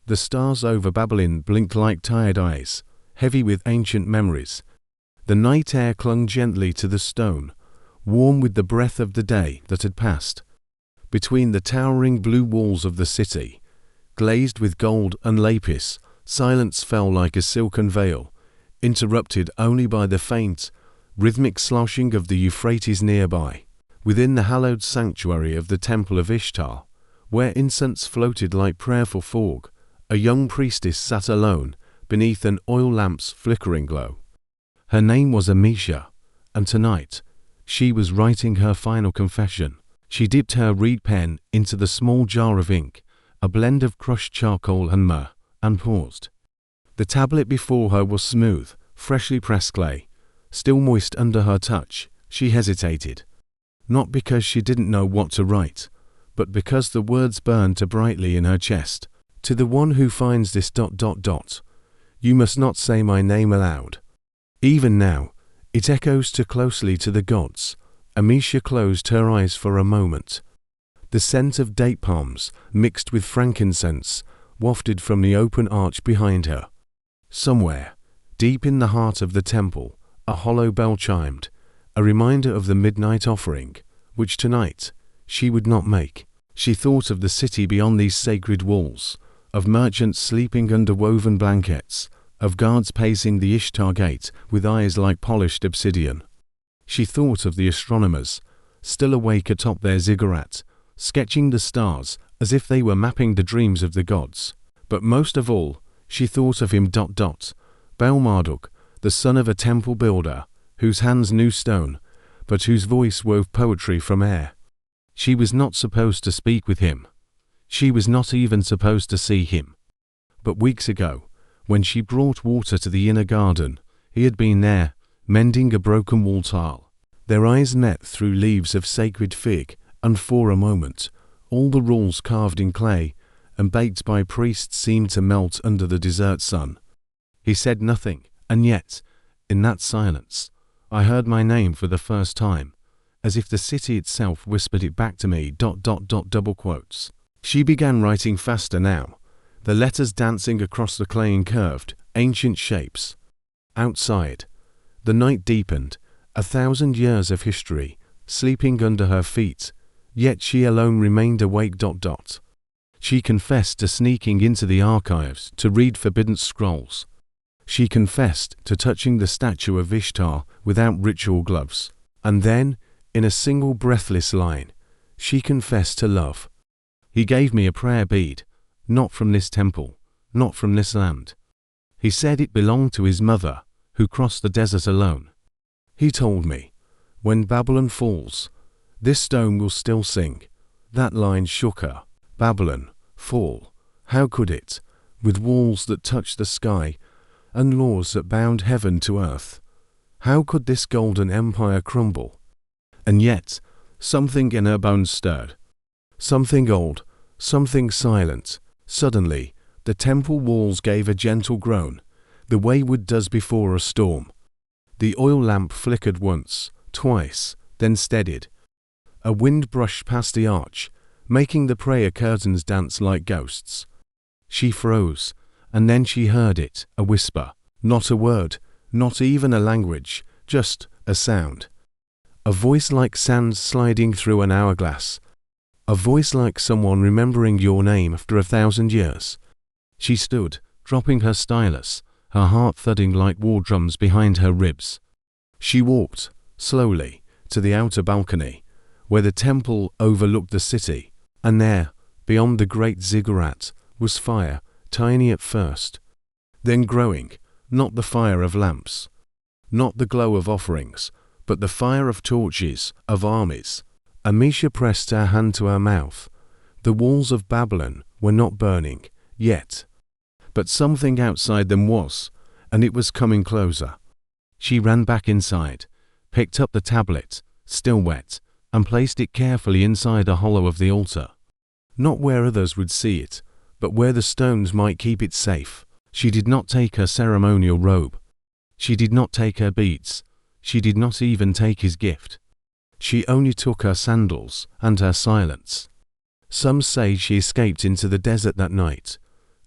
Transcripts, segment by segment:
The stars over Babylon blinked like tired eyes, heavy with ancient memories. The night air clung gently to the stone, warm with the breath of the day that had passed. Between the towering blue walls of the city, glazed with gold and lapis, silence fell like a silken veil, interrupted only by the faint, rhythmic sloshing of the Euphrates nearby. Within the hallowed sanctuary of the Temple of Ishtar, where incense floated like prayerful fog, a young priestess sat alone beneath an oil lamp's flickering glow. Her name was Amisha, and tonight she was writing her final confession. She dipped her reed pen into the small jar of ink, a blend of crushed charcoal and myrrh, and paused. The tablet before her was smooth, freshly pressed clay, still moist under her touch. She hesitated, not because she didn't know what to write, but because the words burned too brightly in her chest. To the one who finds this ... You must not say my name aloud. Even now, it echoes too closely to the gods. Amisha closed her eyes for a moment. The scent of date palms, mixed with frankincense, wafted from the open arch behind her. Somewhere, deep in the heart of the temple, a hollow bell chimed, a reminder of the midnight offering, which tonight she would not make. She thought of the city beyond these sacred walls, of merchants sleeping under woven blankets, of guards pacing the Ishtar gate with eyes like polished obsidian. She thought of the astronomers, still awake atop their ziggurats, sketching the stars as if they were mapping the dreams of the gods. But most of all, she thought of him ... Bel Marduk, the son of a temple builder, whose hands knew stone, but whose voice wove poetry from air. She was not supposed to speak with him. She was not even supposed to see him. But weeks ago, when she brought water to the inner garden, he had been there, mending a broken wall tile. Their eyes met through leaves of sacred fig, and for a moment, all the rules carved in clay and baked by priests seemed to melt under the desert sun. He said nothing, and yet, in that silence, I heard my name for the first time, as if the city itself whispered it back to me ... She began writing faster now, the letters dancing across the clay in curved, ancient shapes. Outside, the night deepened, 1,000 years of history, sleeping under her feet, yet she alone remained awake ... She confessed to sneaking into the archives to read forbidden scrolls. She confessed to touching the statue of Ishtar without ritual gloves. And then, in a single breathless line, she confessed to love. He gave me a prayer bead, not from this temple, not from this land. He said it belonged to his mother, who crossed the desert alone. He told me, when Babylon falls, this stone will still sing. That line shook her. Babylon, fall. How could it, with walls that touched the sky and laws that bound heaven to earth? How could this golden empire crumble? And yet, something in her bones stirred. Something old, something silent. Suddenly, the temple walls gave a gentle groan, the way wood does before a storm. The oil lamp flickered once, twice, then steadied. A wind brushed past the arch, making the prayer curtains dance like ghosts. She froze, and then she heard it, a whisper, not a word, not even a language, just a sound. A voice like sand sliding through an hourglass. A voice like someone remembering your name after 1,000 years. She stood, dropping her stylus, her heart thudding like war drums behind her ribs. She walked, slowly, to the outer balcony, where the temple overlooked the city, and there, beyond the great ziggurat, was fire, tiny at first, then growing, not the fire of lamps, not the glow of offerings, but the fire of torches, of armies. Amisha pressed her hand to her mouth. The walls of Babylon were not burning, yet. But something outside them was, and it was coming closer. She ran back inside, picked up the tablet, still wet, and placed it carefully inside a hollow of the altar. Not where others would see it, but where the stones might keep it safe. She did not take her ceremonial robe. She did not take her beads. She did not even take his gift. She only took her sandals and her silence. Some say she escaped into the desert that night.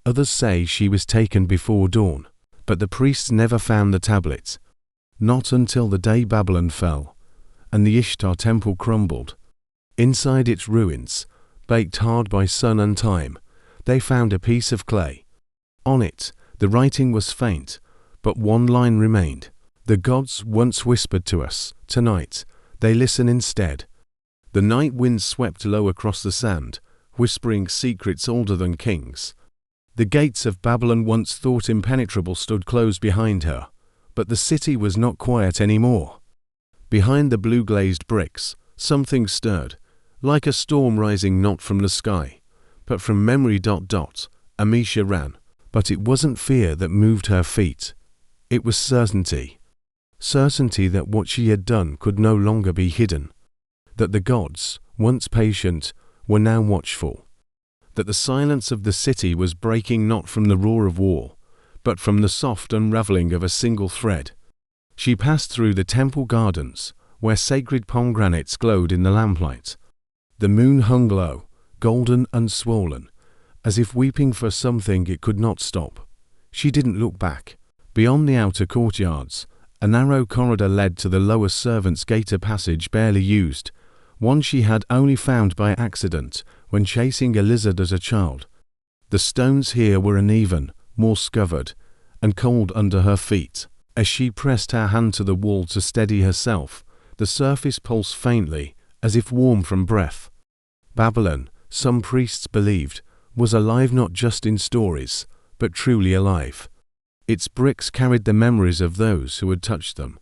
Others say she was taken before dawn, but the priests never found the tablets. Not until the day Babylon fell, and the Ishtar temple crumbled. Inside its ruins, baked hard by sun and time, they found a piece of clay. On it, the writing was faint, but one line remained. The gods once whispered to us, tonight, they listen instead. The night wind swept low across the sand, whispering secrets older than kings. The gates of Babylon, once thought impenetrable, stood closed behind her, but the city was not quiet anymore. Behind the blue-glazed bricks, something stirred, like a storm rising not from the sky, but from memory. Amisha ran, but it wasn't fear that moved her feet. It was certainty. Certainty that what she had done could no longer be hidden. That the gods, once patient, were now watchful. That the silence of the city was breaking not from the roar of war, but from the soft unraveling of a single thread. She passed through the temple gardens, where sacred pomegranates glowed in the lamplight. The moon hung low, golden and swollen, as if weeping for something it could not stop. She didn't look back. Beyond the outer courtyards, a narrow corridor led to the lower servants' gate, a passage barely used, one she had only found by accident when chasing a lizard as a child. The stones here were uneven, moss-covered, and cold under her feet. As she pressed her hand to the wall to steady herself, the surface pulsed faintly, as if warm from breath. Babylon, some priests believed, was alive not just in stories, but truly alive. Its bricks carried the memories of those who had touched them.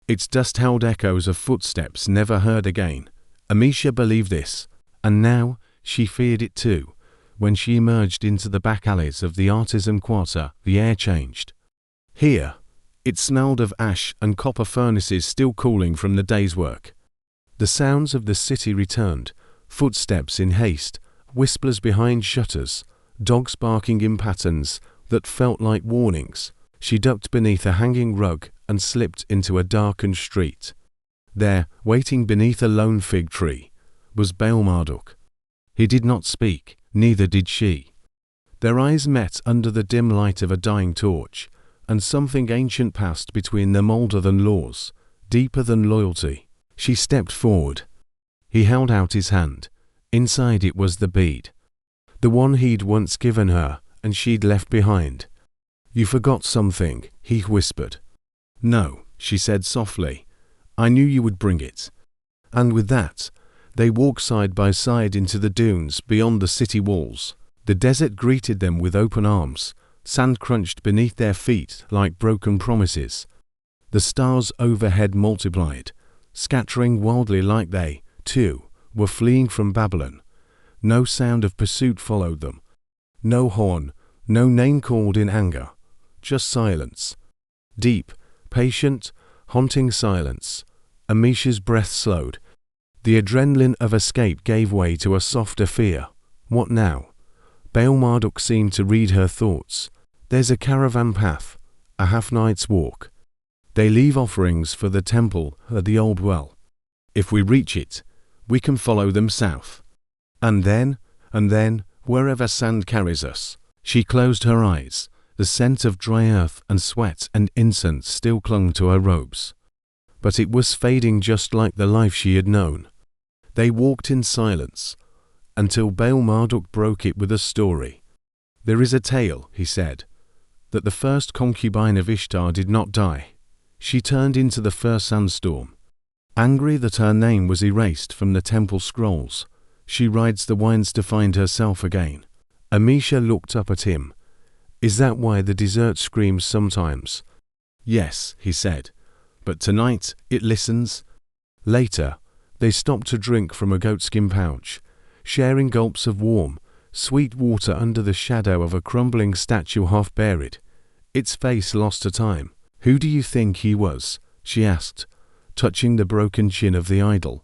Its dust held echoes of footsteps never heard again. Amisha believed this, and now she feared it too. When she emerged into the back alleys of the artisan quarter, the air changed. Here, it smelled of ash and copper furnaces still cooling from the day's work. The sounds of the city returned, footsteps in haste, whispers behind shutters, dogs barking in patterns that felt like warnings. She ducked beneath a hanging rug and slipped into a darkened street. There, waiting beneath a lone fig tree, was Baal Marduk. He did not speak, neither did she. Their eyes met under the dim light of a dying torch, and something ancient passed between them, older than laws, deeper than loyalty. She stepped forward. He held out his hand. Inside it was the bead. The one he'd once given her, and she'd left behind. "You forgot something," he whispered. "No," she said softly. "I knew you would bring it." And with that, they walked side by side into the dunes beyond the city walls. The desert greeted them with open arms. Sand crunched beneath their feet like broken promises. The stars overhead multiplied, scattering wildly like they, too, were fleeing from Babylon. No sound of pursuit followed them. No horn, no name called in anger. Just silence. Deep, patient, haunting silence. Amisha's breath slowed. The adrenaline of escape gave way to a softer fear. What now? Baal Marduk seemed to read her thoughts. "There's a caravan path, a half-night's walk. They leave offerings for the temple at the old well. If we reach it, we can follow them south. And then, wherever sand carries us." She closed her eyes. The scent of dry earth and sweat and incense still clung to her robes. But it was fading, just like the life she had known. They walked in silence, until Baal Marduk broke it with a story. "There is a tale," he said, "that the first concubine of Ishtar did not die. She turned into the first sandstorm. Angry that her name was erased from the temple scrolls, she rides the winds to find herself again." Amisha looked up at him. "Is that why the desert screams sometimes?" "Yes," he said, "but tonight it listens." Later, they stopped to drink from a goatskin pouch, sharing gulps of warm, sweet water under the shadow of a crumbling statue half buried. Its face lost to time. "Who do you think he was?" she asked, touching the broken chin of the idol.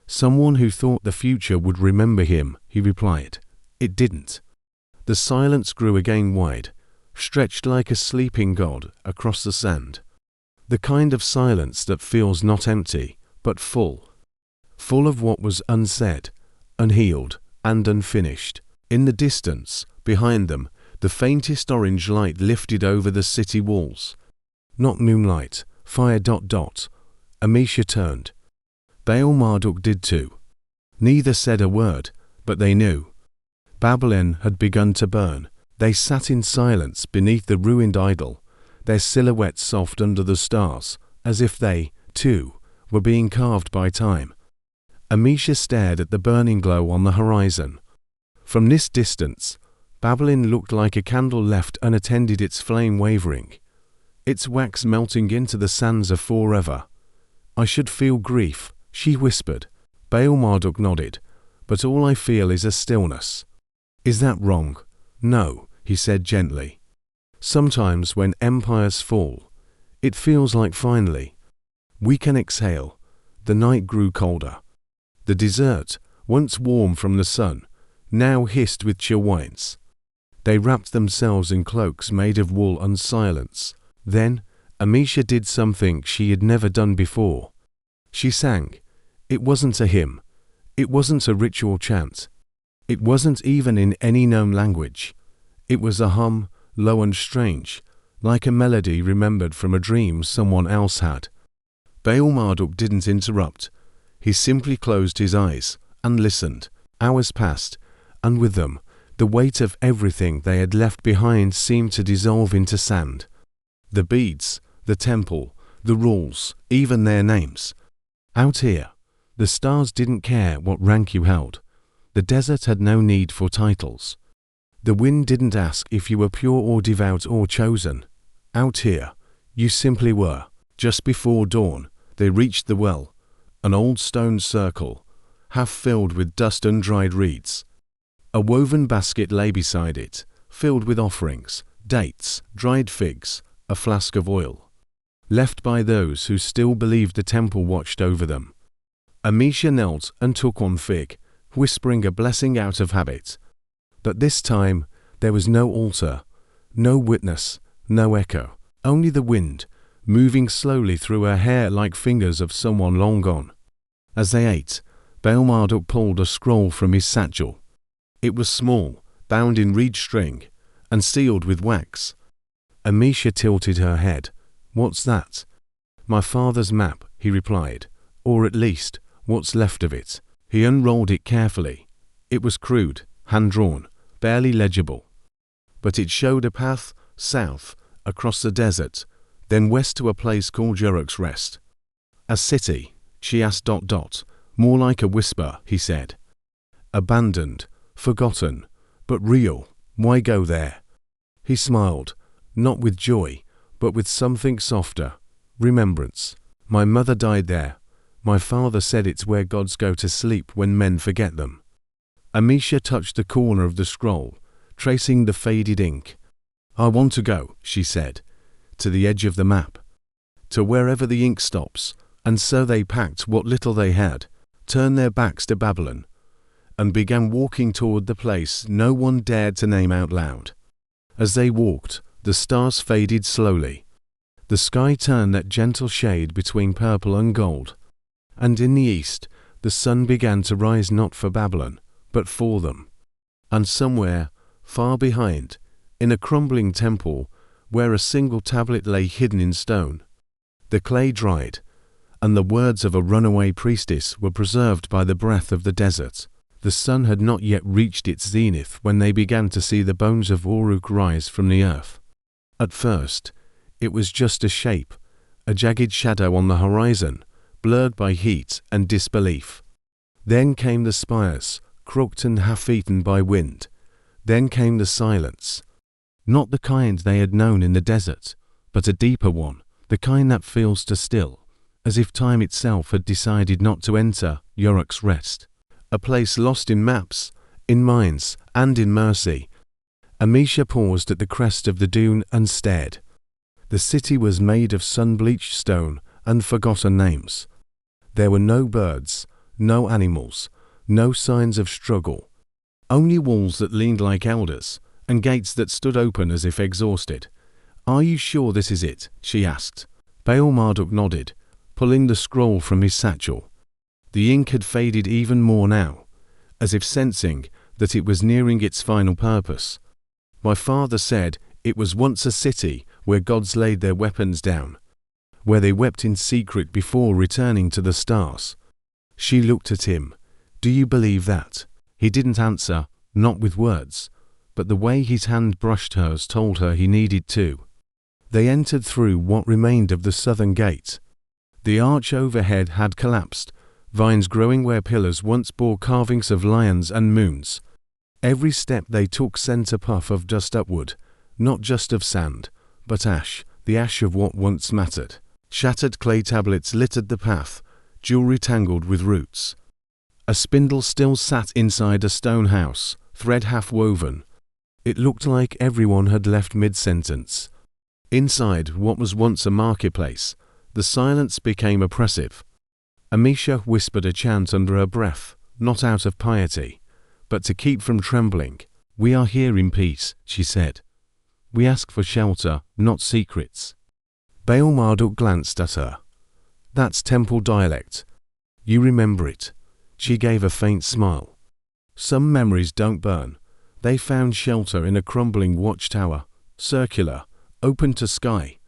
"Someone who thought the future would remember him," he replied. It didn't. The silence grew again wide, stretched like a sleeping god across the sand. The kind of silence that feels not empty, but full. Full of what was unsaid, unhealed, and unfinished. In the distance, behind them, The faintest orange light lifted over the city walls. Not moonlight, fire. Amisha turned. Baal Marduk did too. Neither said a word, but they knew. Babylon had begun to burn. They sat in silence beneath the ruined idol, their silhouettes soft under the stars, as if they, too, were being carved by time. Amisha stared at the burning glow on the horizon. From this distance, Babylon looked like a candle left unattended, its flame wavering, its wax melting into the sands of forever. I should feel grief, she whispered. Baal Marduk nodded. But all I feel is a stillness. Is that wrong? No, he said gently. Sometimes when empires fall, it feels like finally we can exhale. The night grew colder. The desert, once warm from the sun, now hissed with chill winds. They wrapped themselves in cloaks made of wool and silence. Then, Amisha did something she had never done before. She sang. It wasn't a hymn. It wasn't a ritual chant. It wasn't even in any known language. It was a hum, low and strange, like a melody remembered from a dream someone else had. Baal Marduk didn't interrupt. He simply closed his eyes and listened. Hours passed, and with them, the weight of everything they had left behind seemed to dissolve into sand. The beads, the temple, the rules, even their names. Out here, the stars didn't care what rank you held. The desert had no need for titles. The wind didn't ask if you were pure or devout or chosen. Out here, you simply were. Just before dawn, they reached the well, an old stone circle, half filled with dust and dried reeds. A woven basket lay beside it, filled with offerings, dates, dried figs, a flask of oil, left by those who still believed the temple watched over them. Amisha knelt and took one fig, whispering a blessing out of habit. But this time, there was no altar, no witness, no echo, only the wind, moving slowly through her hair like fingers of someone long gone. As they ate, Baal Marduk pulled a scroll from his satchel. It was small, bound in reed string, and sealed with wax. Amisha tilted her head. What's that? My father's map, he replied, or at least, what's left of it. He unrolled it carefully. It was crude, hand-drawn, barely legible. But it showed a path south, across the desert, then west to a place called Unearths Rest. A city, she asked. More like a whisper, he said. Abandoned, forgotten, but real. Why go there? He smiled, not with joy, but with something softer. Remembrance. My mother died there. My father said it's where gods go to sleep when men forget them. Amisha touched the corner of the scroll, tracing the faded ink. I want to go, she said, to the edge of the map, to wherever the ink stops, and so they packed what little they had, turned their backs to Babylon, and began walking toward the place no one dared to name out loud. As they walked, the stars faded slowly. The sky turned that gentle shade between purple and gold, and in the east, the sun began to rise not for Babylon, but for them. And somewhere, far behind, in a crumbling temple, where a single tablet lay hidden in stone, the clay dried, and the words of a runaway priestess were preserved by the breath of the desert. The sun had not yet reached its zenith when they began to see the bones of Uruk rise from the earth. At first, it was just a shape, a jagged shadow on the horizon, blurred by heat and disbelief. Then came the spires, crooked and half-eaten by wind. Then came the silence. Not the kind they had known in the desert, but a deeper one, the kind that feels to still, as if time itself had decided not to enter Unearths Rest. A place lost in maps, in minds, and in mercy. Amisha paused at the crest of the dune and stared. The city was made of sun-bleached stone and forgotten names. There were no birds, no animals, no signs of struggle. Only walls that leaned like elders, and gates that stood open as if exhausted. Are you sure this is it? She asked. Baal Marduk nodded, pulling the scroll from his satchel. The ink had faded even more now, as if sensing that it was nearing its final purpose. My father said it was once a city where gods laid their weapons down, where they wept in secret before returning to the stars. She looked at him. Do you believe that? He didn't answer, not with words, but the way his hand brushed hers told her he needed to. They entered through what remained of the southern gate. The arch overhead had collapsed, vines growing where pillars once bore carvings of lions and moons. Every step they took sent a puff of dust upward, not just of sand, but ash, the ash of what once mattered. Shattered clay tablets littered the path, jewelry tangled with roots. A spindle still sat inside a stone house, thread half woven. It looked like everyone had left mid-sentence. Inside what was once a marketplace, the silence became oppressive. Amisha whispered a chant under her breath, not out of piety, but to keep from trembling. We are here in peace, she said. We ask for shelter, not secrets. Baal Marduk glanced at her. That's temple dialect. You remember it. She gave a faint smile. Some memories don't burn. They found shelter in a crumbling watchtower, circular, open to sky,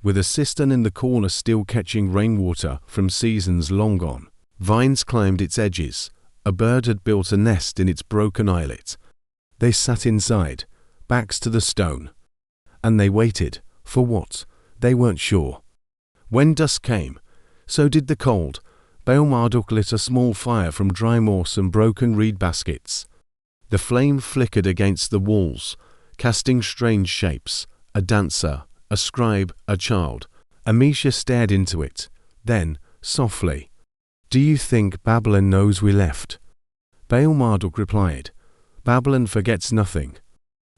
with a cistern in the corner still catching rainwater from seasons long gone. Vines climbed its edges. A bird had built a nest in its broken eyelet. They sat inside, backs to the stone. And they waited. For what? They weren't sure. When dusk came, so did the cold. Baal Marduk lit a small fire from dry moss and broken reed baskets. The flame flickered against the walls, casting strange shapes. A dancer, a scribe, a child. Amisha stared into it. Then, softly, do you think Babylon knows we left? Baal Marduk replied, Babylon forgets nothing.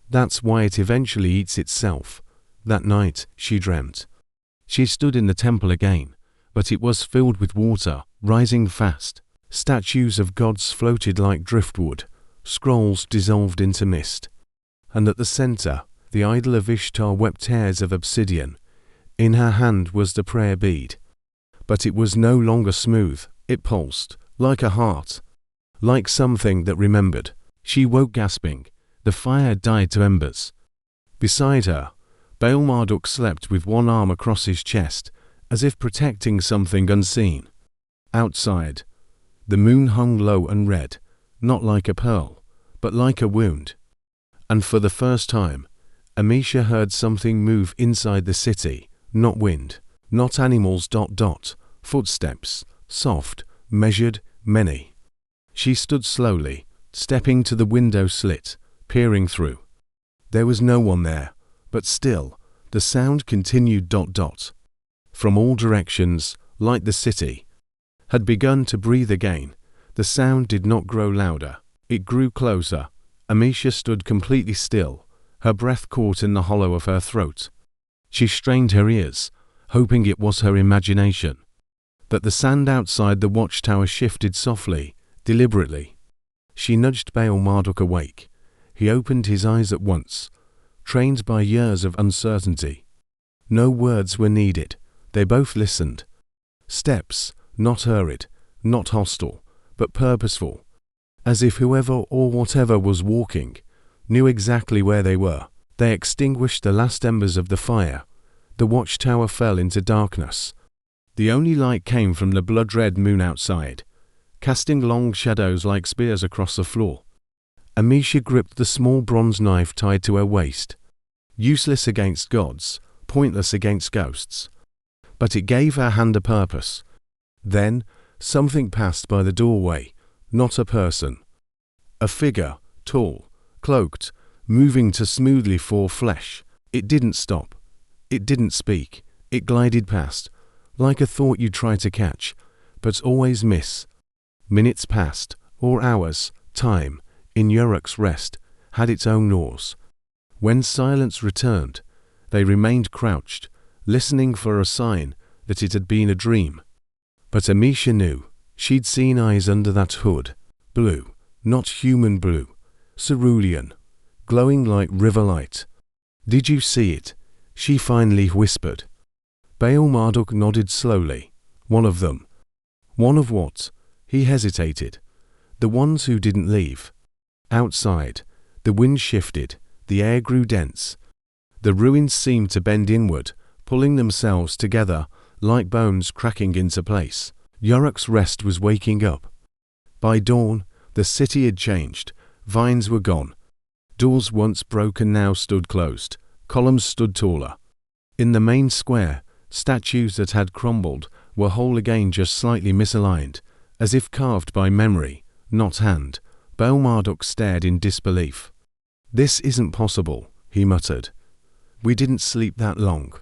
That's why it eventually eats itself. That night, she dreamt. She stood in the temple again, but it was filled with water, rising fast. Statues of gods floated like driftwood, scrolls dissolved into mist. And at the center, the idol of Ishtar wept tears of obsidian. In her hand was the prayer bead. But it was no longer smooth. It pulsed, like a heart, like something that remembered. She woke gasping. The fire had died to embers. Beside her, Baal Marduk slept with one arm across his chest, as if protecting something unseen. Outside, the moon hung low and red, not like a pearl, but like a wound. And for the first time, Amisha heard something move inside the city, not wind, not animals. Footsteps, soft, measured, many. She stood slowly, stepping to the window slit, peering through. There was no one there, but still, the sound continued. From all directions, like the city had begun to breathe again. The sound did not grow louder. It grew closer. Amisha stood completely still, her breath caught in the hollow of her throat. She strained her ears, hoping it was her imagination. But the sand outside the watchtower shifted softly, deliberately. She nudged Baal Marduk awake. He opened his eyes at once, trained by years of uncertainty. No words were needed. They both listened. Steps, not hurried, not hostile, but purposeful, as if whoever or whatever was walking knew exactly where they were. They extinguished the last embers of the fire. The watchtower fell into darkness. The only light came from the blood-red moon outside, casting long shadows like spears across the floor. Amisha gripped the small bronze knife tied to her waist. Useless against gods, pointless against ghosts. But it gave her hand a purpose. Then, something passed by the doorway, not a person. A figure, tall, cloaked, moving to smoothly fall flesh. It didn't stop. It didn't speak. It glided past, like a thought you try to catch, but always miss. Minutes passed, or hours. Time, in Uruk's rest, had its own laws. When silence returned, they remained crouched, listening for a sign that it had been a dream. But Amisha knew. She'd seen eyes under that hood. Blue, not human blue. Cerulean, glowing like river light. Did you see it? She finally whispered. Baal Marduk nodded slowly. One of them. One of what? He hesitated. The ones who didn't leave. Outside, the wind shifted. the air grew dense. The ruins seemed to bend inward, pulling themselves together, like bones cracking into place. Yorick's rest was waking up. By dawn, the city had changed. Vines were gone. Doors once broken now stood closed. Columns stood taller. In the main square, statues that had crumbled were whole again, just slightly misaligned, as if carved by memory, not hand. Marduk stared in disbelief. "This isn't possible," he muttered. "We didn't sleep that long."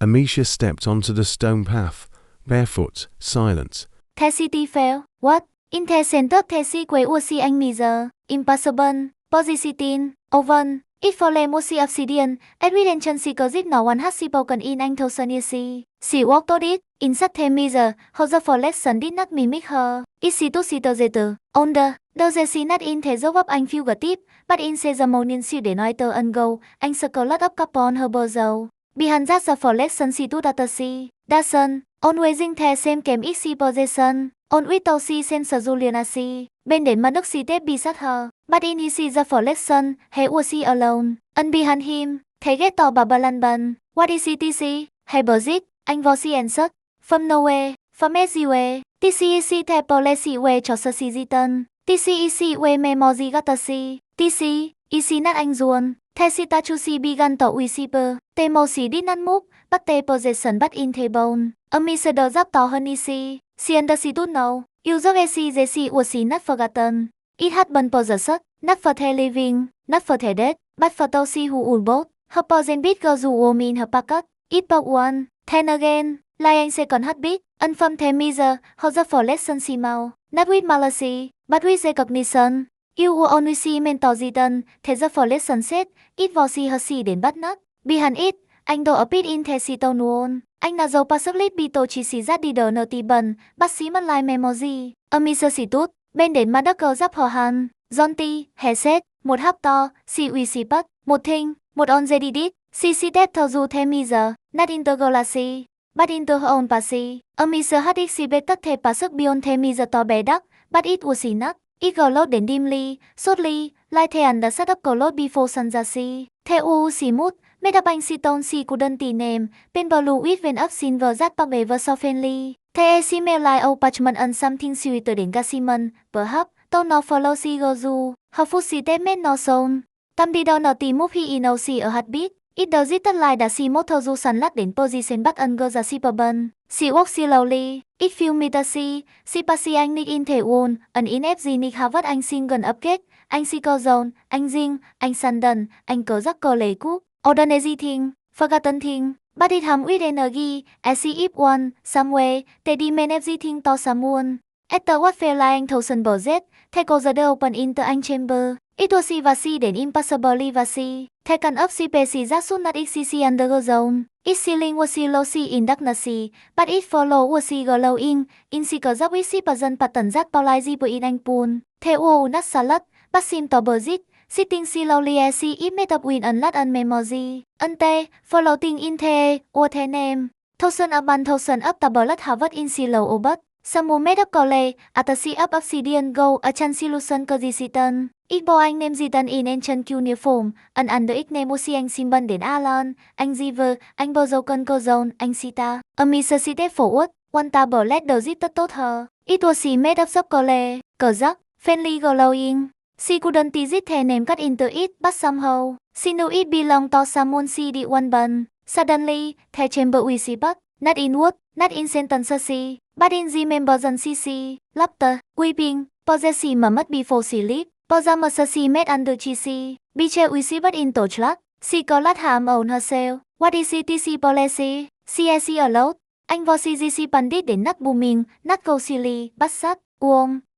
Amisha stepped onto the stone path, barefoot, silent. The city fell. What? In the center of the square was the measure. Impossible. Position. Oven. It fallen was the obsidian. Evidential secret no one has spoken in 1,000 years. She walked on it. In such a measure, how the reflection did not mimic her. It she to see the under. Though she not in the job of fugitive, but in the morning she did not and go, and circled up upon her bosom. Behind that the reflection she to that sea. The sun, always in the same came easy position. On without she sense Juliana she. Bên đến Marduk she step beside her, but in his the reflection, he was he alone. And behind him, they get to Babylon bun. What is it see? He was it, anh was he answered. From nowhere, from everywhere. This is the policy way cho Sisitan. This is way memory gatasi. This is not anh ruồn. The statue began to whisper. The mouse did not move, but the possession but in the bone. Amisha does up to her she. She understood now. Usually she was not forgotten. It had been possessed, not for the living, not for the dead, but for those who would both. Her poison beat goes warm in her pocket. It broke one, then again, like a second heartbeat, and from the measure, how the reflection she mau. Not with malice, but with recognition. You who only see mental zitan, the reflection said, it was her see đến bắt nát. Behind it, anh đồ appeared in the stone wall. Anh đã dấu possibly bị tổ chỉ xí ra đi đờ nờ tì bần, bác sĩ mất lại memory. Amisha xí tút, bên đến Marduk gấu giáp hò hàn. Jonty, he said, một hấp to, si uy si bắt, một thing, một on jedidit, si tép thờ dù thêm Amisha, not into galaxy, but into her own passy. Amisha had exhibited the pasuk beyond the Amisha to bé đắc, but it was not. It glowed đến dimly, shortly, like the under set up glowed before sunrise. The si mút, made up anh si tone si couldn't name, pen blue with when up silver that pag ever so friendly. The smell like old parchment and something sweeter than gasiman, perhaps, don't not follow si gozu, her foot si te made no sound. Tâm đi đâu nọ tìm move he in si a heartbeat. It does it like that si motor du sunlat đến position but under the si bun. She walks slowly. It few meters si pasi anh nick in the wall, an in FG nick Harvard anh single upgate, anh si co zone, anh zing, anh sandon, anh cờ giấc cờ lề cúp. Ordinary thing, forgotten thing, but it hum with energy, as if one, somewhere, they demand everything to someone. After what felt like 1,000 budget, they go the door open into an chamber. It was vasi then impossibly vasi. Taken up space that should not exist under the zone. Its ceiling was low in darkness, but its floor was glowing. In secret that we see present pattern that paralyzes in an pool. They were not salad, but seemed to budget. Sitting slowly as she it made up with unlocked and memory. Ante, floating in the, or the name. Thousand upon thousand up the blood Harvard in silo obat. Some made up cole, at the sea up obsidian go, a chance solution kazisitan. It bo anh name zitan in ancient uniform, and under it name was anh simban đến Alan, anh Ziver, anh bozokan kozone, anh Sita. Amisha site forward, one table let the zit told her. It was she made up sub cole, kazak, friendly glowing. She couldn't digit her name cut into it, but somehow, she knew it belonged to someone she did one bun. Suddenly, the chamber we see but, not in wood, not in sentences, but in the members and CC, laughter, weeping, possessive mất before she leave, possessive she made under cheesy, betrayed we see but in torchlight, she called harm on herself. What is it she policy? She allowed, anh was she pandit đến not booming, not go silly, but sad,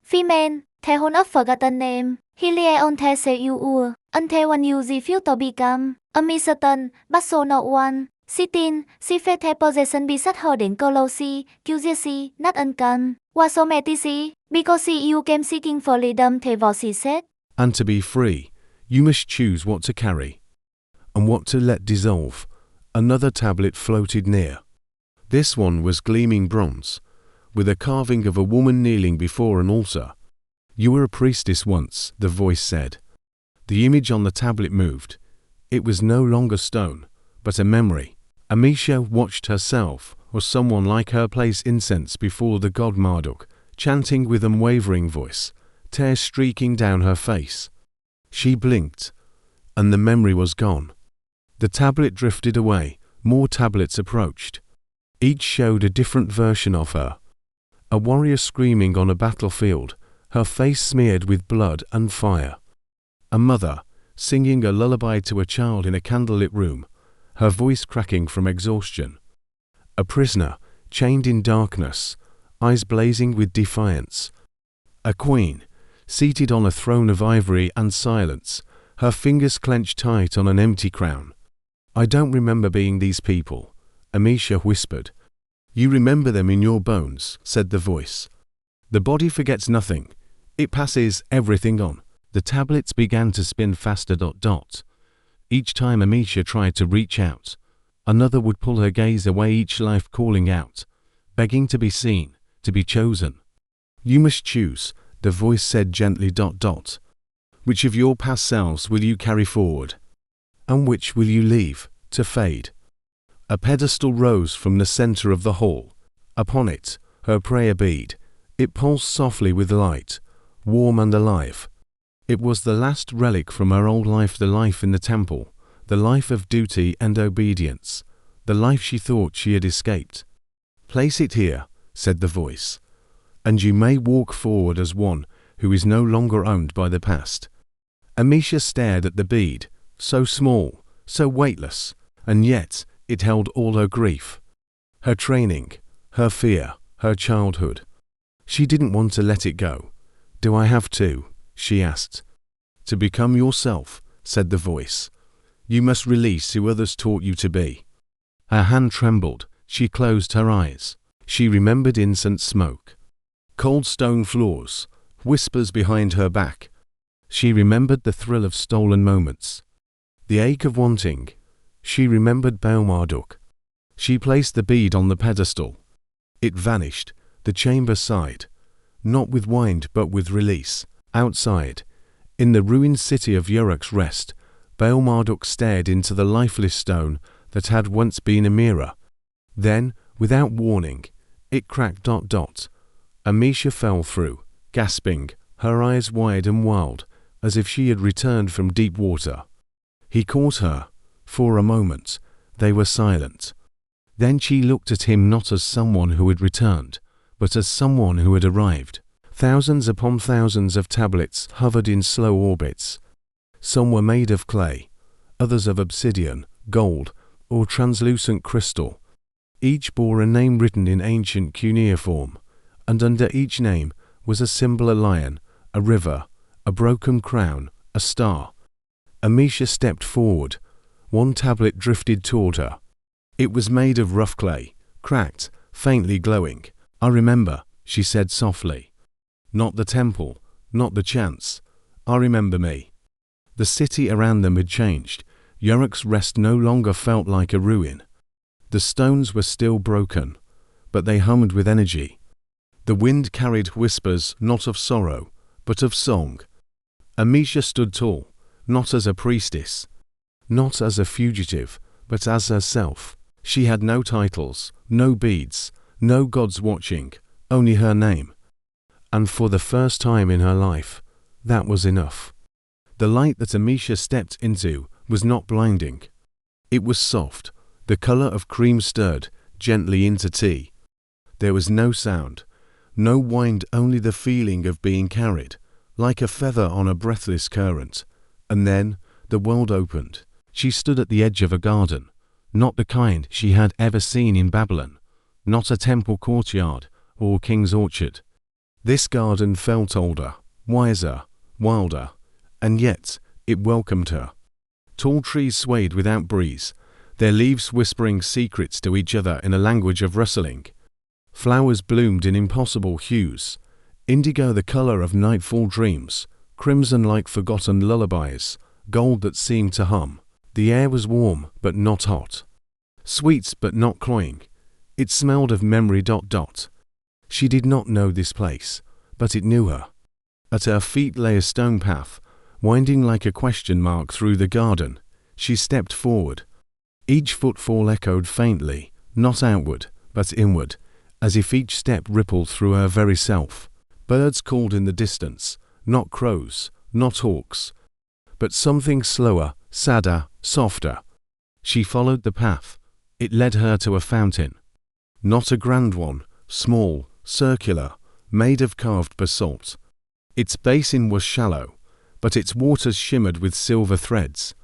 female, the whole of forgotten name. Hilie on the say you until one you refuse to become a misatan, but so not one. Sitting, she felt her possession beside her đến Colosi, QGC, not uncan. Was so metici, because you came seeking for freedom, the voice said. And to be free, you must choose what to carry, and what to let dissolve. Another tablet floated near. This one was gleaming bronze, with a carving of a woman kneeling before an altar. You were a priestess once, the voice said. The image on the tablet moved, It was no longer stone, but a memory. Amisha watched herself, or someone like her, place incense before the god Marduk, chanting with unwavering voice, tears streaking down her face. She blinked, and the memory was gone. The tablet drifted away, more tablets approached. Each showed a different version of her. A warrior screaming on a battlefield, her face smeared with blood and fire. A mother, singing a lullaby to a child in a candlelit room, her voice cracking from exhaustion. A prisoner, chained in darkness, eyes blazing with defiance. A queen, seated on a throne of ivory and silence, her fingers clenched tight on an empty crown. "I don't remember being these people," Amisha whispered. "You remember them in your bones," said the voice. "The body forgets nothing. It passes everything on." The tablets began to spin faster. Each time Amisha tried to reach out, another would pull her gaze away, each life calling out, begging to be seen, to be chosen. "You must choose," the voice said gently. "Which of your past selves will you carry forward? And which will you leave, to fade?" A pedestal rose from the center of the hall. Upon it, her prayer bead. It pulsed softly with light, warm and alive. It was the last relic from her old life, the life in the temple, the life of duty and obedience, the life she thought she had escaped. "Place it here," said the voice, "and you may walk forward as one who is no longer owned by the past." Amisha stared at the bead, so small, so weightless, and yet it held all her grief, her training, her fear, her childhood. She didn't want to let it go. "Do I have to?" she asked. "To become yourself," said the voice. "You must release who others taught you to be." Her hand trembled. She closed her eyes. She remembered incense smoke, cold stone floors, whispers behind her back. She remembered the thrill of stolen moments, the ache of wanting. She remembered Baal Marduk. She placed the bead on the pedestal. It vanished. The chamber sighed, not with wind but with release. Outside, in the ruined city of Unearths rest, Baal Marduk stared into the lifeless stone that had once been a mirror. Then, without warning, it cracked. Amisha fell through, gasping, her eyes wide and wild, as if she had returned from deep water. He caught her. For a moment, they were silent. Then she looked at him not as someone who had returned, but as someone who had arrived. Thousands upon thousands of tablets hovered in slow orbits. Some were made of clay, others of obsidian, gold, or translucent crystal. Each bore a name written in ancient cuneiform, and under each name was a symbol: a lion, a river, a broken crown, a star. Amisha stepped forward. One tablet drifted toward her. It was made of rough clay, cracked, faintly glowing. "I remember," she said softly. "Not the temple, not the chants. I remember me." The city around them had changed. Unearths rest no longer felt like a ruin. The stones were still broken, but they hummed with energy. The wind carried whispers not of sorrow, but of song. Amisha stood tall, not as a priestess, not as a fugitive, but as herself. She had no titles, no beads, no gods watching, only her name. And for the first time in her life, that was enough. The light that Amisha stepped into was not blinding. It was soft, the color of cream stirred gently into tea. There was no sound, no wind, only the feeling of being carried, like a feather on a breathless current. And then the world opened. She stood at the edge of a garden, not the kind she had ever seen in Babylon, not a temple courtyard or king's orchard. This garden felt older, wiser, wilder, and yet it welcomed her. Tall trees swayed without breeze, their leaves whispering secrets to each other in a language of rustling. Flowers bloomed in impossible hues, indigo the color of nightfall dreams, crimson like forgotten lullabies, gold that seemed to hum. The air was warm but not hot, sweet but not cloying. It smelled of memory. She did not know this place, but it knew her. At her feet lay a stone path, winding like a question mark through the garden. She stepped forward. Each footfall echoed faintly, not outward, but inward, as if each step rippled through her very self. Birds called in the distance, not crows, not hawks, but something slower, sadder, softer. She followed the path. It led her to a fountain. Not a grand one, small, circular, made of carved basalt. Its basin was shallow, but its waters shimmered with silver threads.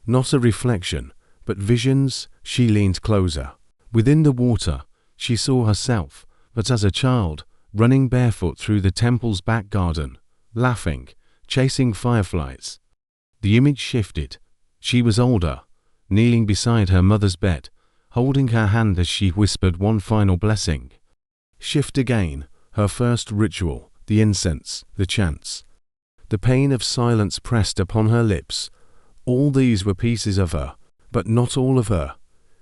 Not a reflection, but visions. She leaned closer. Within the water, she saw herself, but as a child, running barefoot through the temple's back garden, laughing, chasing fireflies. The image shifted. She was older, kneeling beside her mother's bed, holding her hand as she whispered one final blessing. Shift again, her first ritual, the incense, the chants. The pain of silence pressed upon her lips. All these were pieces of her, but not all of her.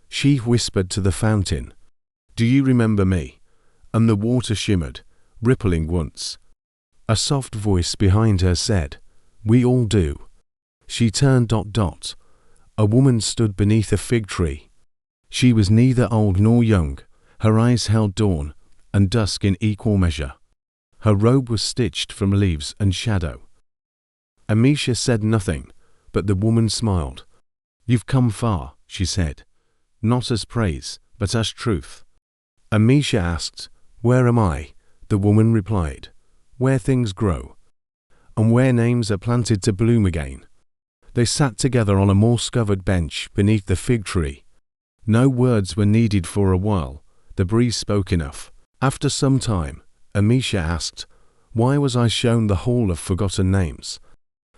She whispered to the fountain, "Do you remember me?" And the water shimmered, rippling once. A soft voice behind her said, "We all do." She turned. A woman stood beneath a fig tree. She was neither old nor young. Her eyes held dawn and dusk in equal measure. Her robe was stitched from leaves and shadow. Amisha said nothing, but the woman smiled. "You've come far," she said, "not as praise, but as truth." Amisha asked, "Where am I?" The woman replied, "Where things grow, and where names are planted to bloom again." They sat together on a moss-covered bench beneath the fig tree. No words were needed for a while. The breeze spoke enough. After some time, Amisha asked, "Why was I shown the hall of forgotten names?"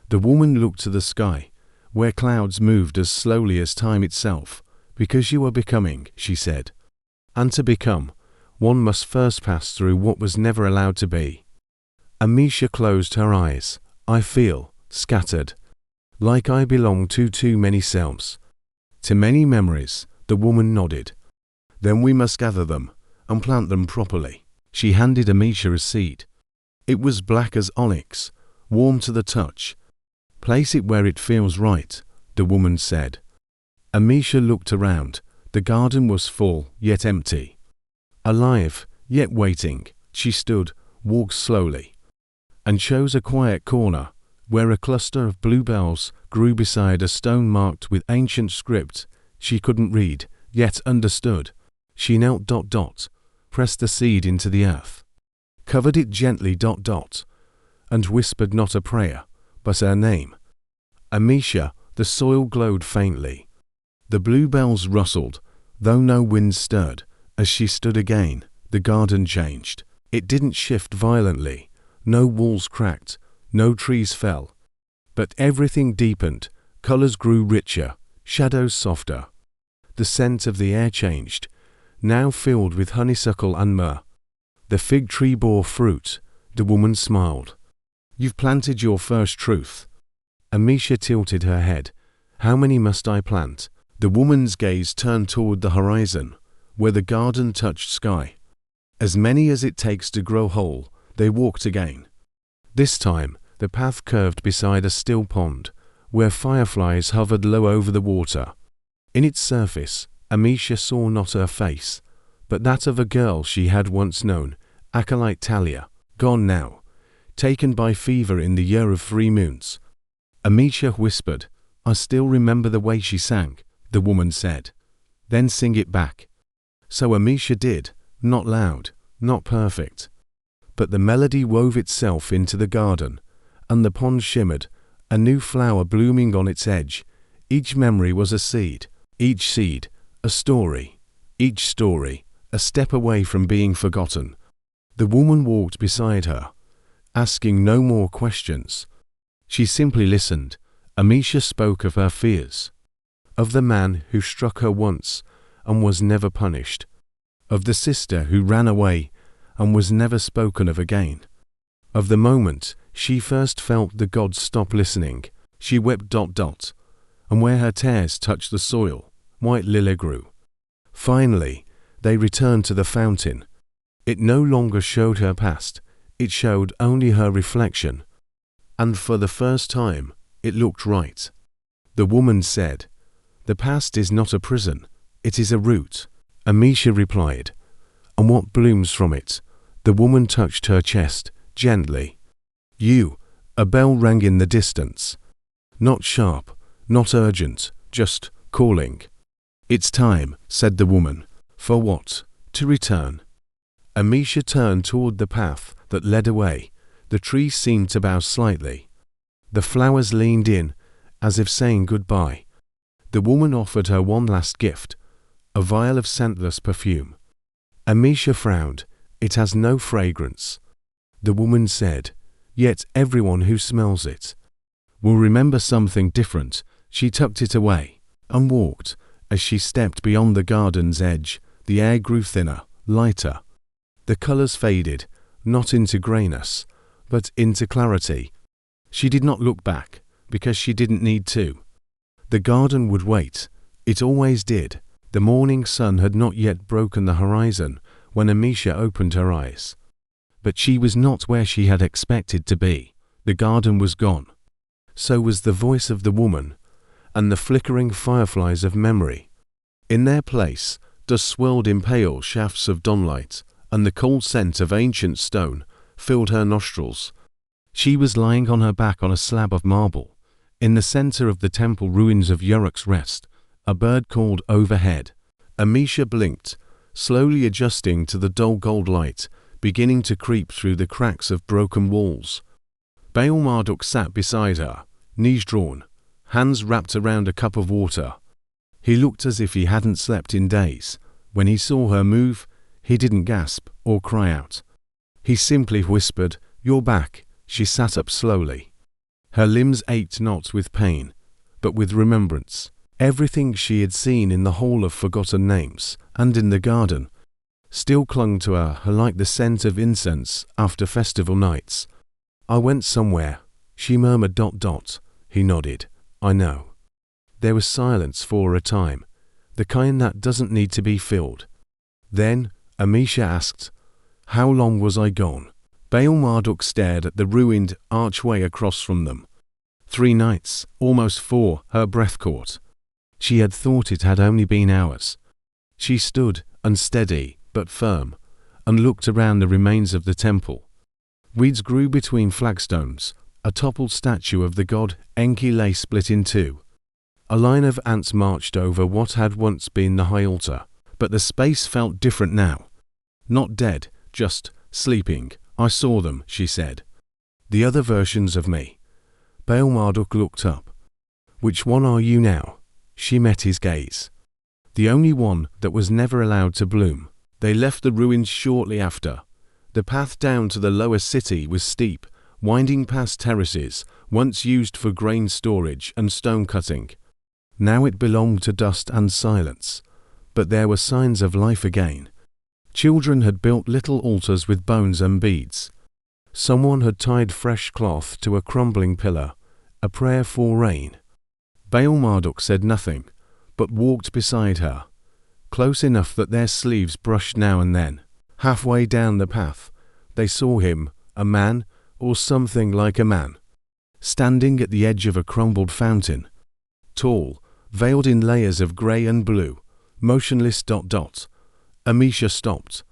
The woman looked to the sky, where clouds moved as slowly as time itself. "Because you are becoming," she said. "And to become, one must first pass through what was never allowed to be." Amisha closed her eyes. "I feel scattered, like I belong to too many selves, to many memories." The woman nodded. "Then we must gather them and plant them properly." She handed Amisha a seed. It was black as onyx, warm to the touch. "Place it where it feels right," the woman said. Amisha looked around. The garden was full, yet empty. Alive, yet waiting. She stood, walked slowly, and chose a quiet corner, where a cluster of bluebells grew beside a stone marked with ancient script she couldn't read, yet understood. She knelt. Pressed the seed into the earth, covered it gently. And whispered not a prayer, but her name. Amisha. The soil glowed faintly. The bluebells rustled, though no wind stirred. As she stood again, the garden changed. It didn't shift violently. No walls cracked, no trees fell. But everything deepened. Colors grew richer, shadows softer. The scent of the air changed, now filled with honeysuckle and myrrh. The fig tree bore fruit. The woman smiled. "You've planted your first truth." Amisha tilted her head. "How many must I plant?" The woman's gaze turned toward the horizon, where the garden touched sky. "As many as it takes to grow whole." They walked again. This time, the path curved beside a still pond, where fireflies hovered low over the water. In its surface, Amisha saw not her face, but that of a girl she had once known, acolyte Talia, gone now, taken by fever in the year of 3 moons. Amisha whispered, "I still remember the way she sang," the woman said. "Then sing it back." So Amisha did, not loud, not perfect. But the melody wove itself into the garden, and the pond shimmered, a new flower blooming on its edge. Each memory was a seed, each seed, a story, each story, a step away from being forgotten. The woman walked beside her, asking no more questions. She simply listened. Amisha spoke of her fears, of the man who struck her once and was never punished, of the sister who ran away and was never spoken of again, of the moment she first felt the gods stop listening. She wept. And where her tears touched the soil, white lily grew. Finally, they returned to the fountain. It no longer showed her past, it showed only her reflection. And for the first time, it looked right. The woman said, The past is not a prison, it is a root, Amisha replied. And what blooms from it? The woman touched her chest, gently. You. A bell rang in the distance. Not sharp, not urgent, just calling. It's time, said the woman. For what? To return. Amisha turned toward the path that led away. The trees seemed to bow slightly. The flowers leaned in, as if saying goodbye. The woman offered her one last gift, a vial of scentless perfume. Amisha frowned. It has no fragrance. The woman said, yet everyone who smells it will remember something different. She tucked it away and walked. As she stepped beyond the garden's edge, the air grew thinner, lighter. The colors faded, not into grayness, but into clarity. She did not look back, because she didn't need to. The garden would wait. It always did. The morning sun had not yet broken the horizon when Amisha opened her eyes. But she was not where she had expected to be. The garden was gone. So was the voice of the woman, and the flickering fireflies of memory. In their place, dust swirled in pale shafts of dawnlight, and the cold scent of ancient stone filled her nostrils. She was lying on her back on a slab of marble. In the center of the temple ruins of Uruk's Rest, a bird called overhead. Amisha blinked, slowly adjusting to the dull gold light, beginning to creep through the cracks of broken walls. Baal Marduk sat beside her, knees drawn, hands wrapped around a cup of water. He looked as if he hadn't slept in days. When he saw her move, he didn't gasp or cry out. He simply whispered, "You're back." She sat up slowly. Her limbs ached not with pain, but with remembrance. Everything she had seen in the Hall of Forgotten Names and in the garden still clung to her like the scent of incense after festival nights. "I went somewhere," she murmured. He nodded. "I know." There was silence for a time, the kind that doesn't need to be filled. Then Amisha asked, "How long was I gone?" Baal Marduk stared at the ruined archway across from them. 3 nights, almost 4, her breath caught. She had thought it had only been hours. She stood, unsteady but firm, and looked around the remains of the temple. Weeds grew between flagstones. A toppled statue of the god Enki lay split in two. A line of ants marched over what had once been the high altar, but the space felt different now. Not dead, just sleeping. "I saw them," she said. "The other versions of me." Baal Marduk looked up. "Which one are you now?" She met his gaze. "The only one that was never allowed to bloom." They left the ruins shortly after. The path down to the lower city was steep, winding past terraces once used for grain storage and stone cutting. Now it belonged to dust and silence, but there were signs of life again. Children had built little altars with bones and beads. Someone had tied fresh cloth to a crumbling pillar, a prayer for rain. Baal Marduk said nothing, but walked beside her, close enough that their sleeves brushed now and then. Halfway down the path, they saw him, a man, or something like a man, standing at the edge of a crumbled fountain. Tall, veiled in layers of grey and blue, motionless. Amisha stopped.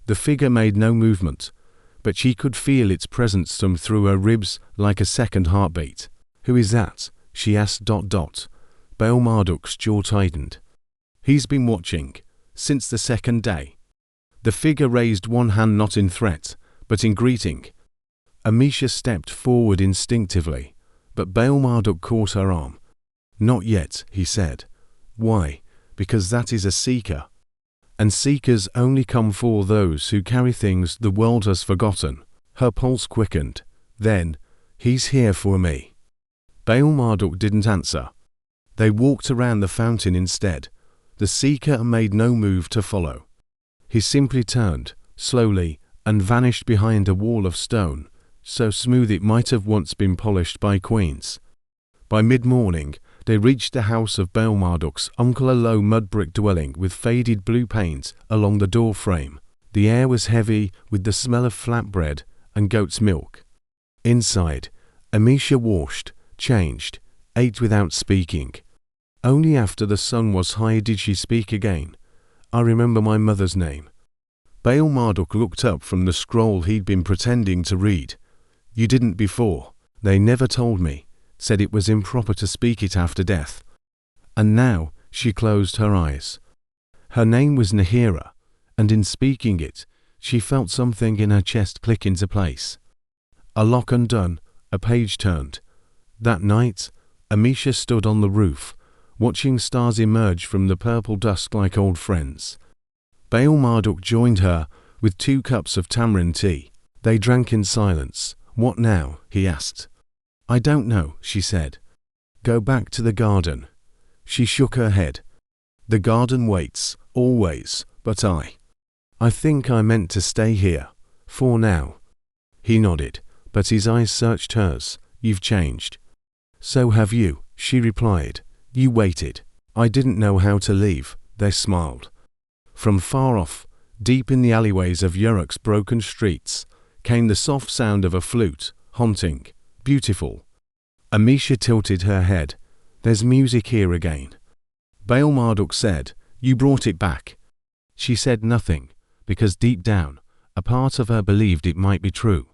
The figure made no movement, but she could feel its presence through her ribs like a second heartbeat. "Who is that?" she asked. Baal Marduk's jaw tightened. "He's been watching, since the second day." The figure raised one hand not in threat, but in greeting. Amisha stepped forward instinctively, but Baal Marduk caught her arm. "Not yet," he said. "Why? Because that is a seeker. And seekers only come for those who carry things the world has forgotten." Her pulse quickened. Then, "He's here for me." Baal Marduk didn't answer. They walked around the fountain instead. The seeker made no move to follow. He simply turned, slowly, and vanished behind a wall of stone, so smooth it might have once been polished by queens. By mid-morning, they reached the house of Baal Marduk's uncle, a low mud brick dwelling with faded blue paint along the door frame. The air was heavy with the smell of flatbread and goat's milk. Inside, Amisha washed, changed, ate without speaking. Only after the sun was high did she speak again. I remember my mother's name. Baal Marduk looked up from the scroll he'd been pretending to read. You didn't before. They never told me. Said it was improper to speak it after death. And now she closed her eyes. Her name was Nahira, and in speaking it, she felt something in her chest click into place. A lock undone, a page turned. That night, Amisha stood on the roof, watching stars emerge from the purple dusk like old friends. Baal Marduk joined her with 2 cups of tamarind tea. They drank in silence. What now? He asked. I don't know, she said. Go back to the garden. She shook her head. The garden waits, always, but I think I meant to stay here, for now. He nodded, but his eyes searched hers. You've changed. So have you, she replied. You waited. I didn't know how to leave. They smiled. From far off, deep in the alleyways of Uruk's broken streets, came the soft sound of a flute, haunting, beautiful. Amisha tilted her head. There's music here again. Baal Marduk said, You brought it back. She said nothing, because deep down, a part of her believed it might be true.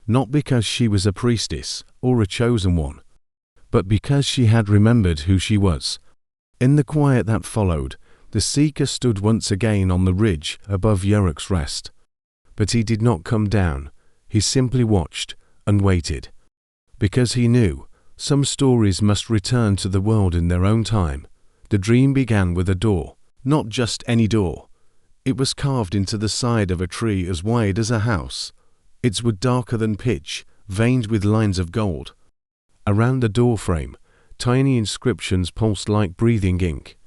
Not because she was a priestess, or a chosen one, but because she had remembered who she was. In the quiet that followed, the seeker stood once again on the ridge above Uruk's rest. But he did not come down, he simply watched and waited. Because he knew, some stories must return to the world in their own time. The dream began with a door, not just any door. It was carved into the side of a tree as wide as a house. Its wood darker than pitch, veined with lines of gold. Around the doorframe, tiny inscriptions pulsed like breathing ink.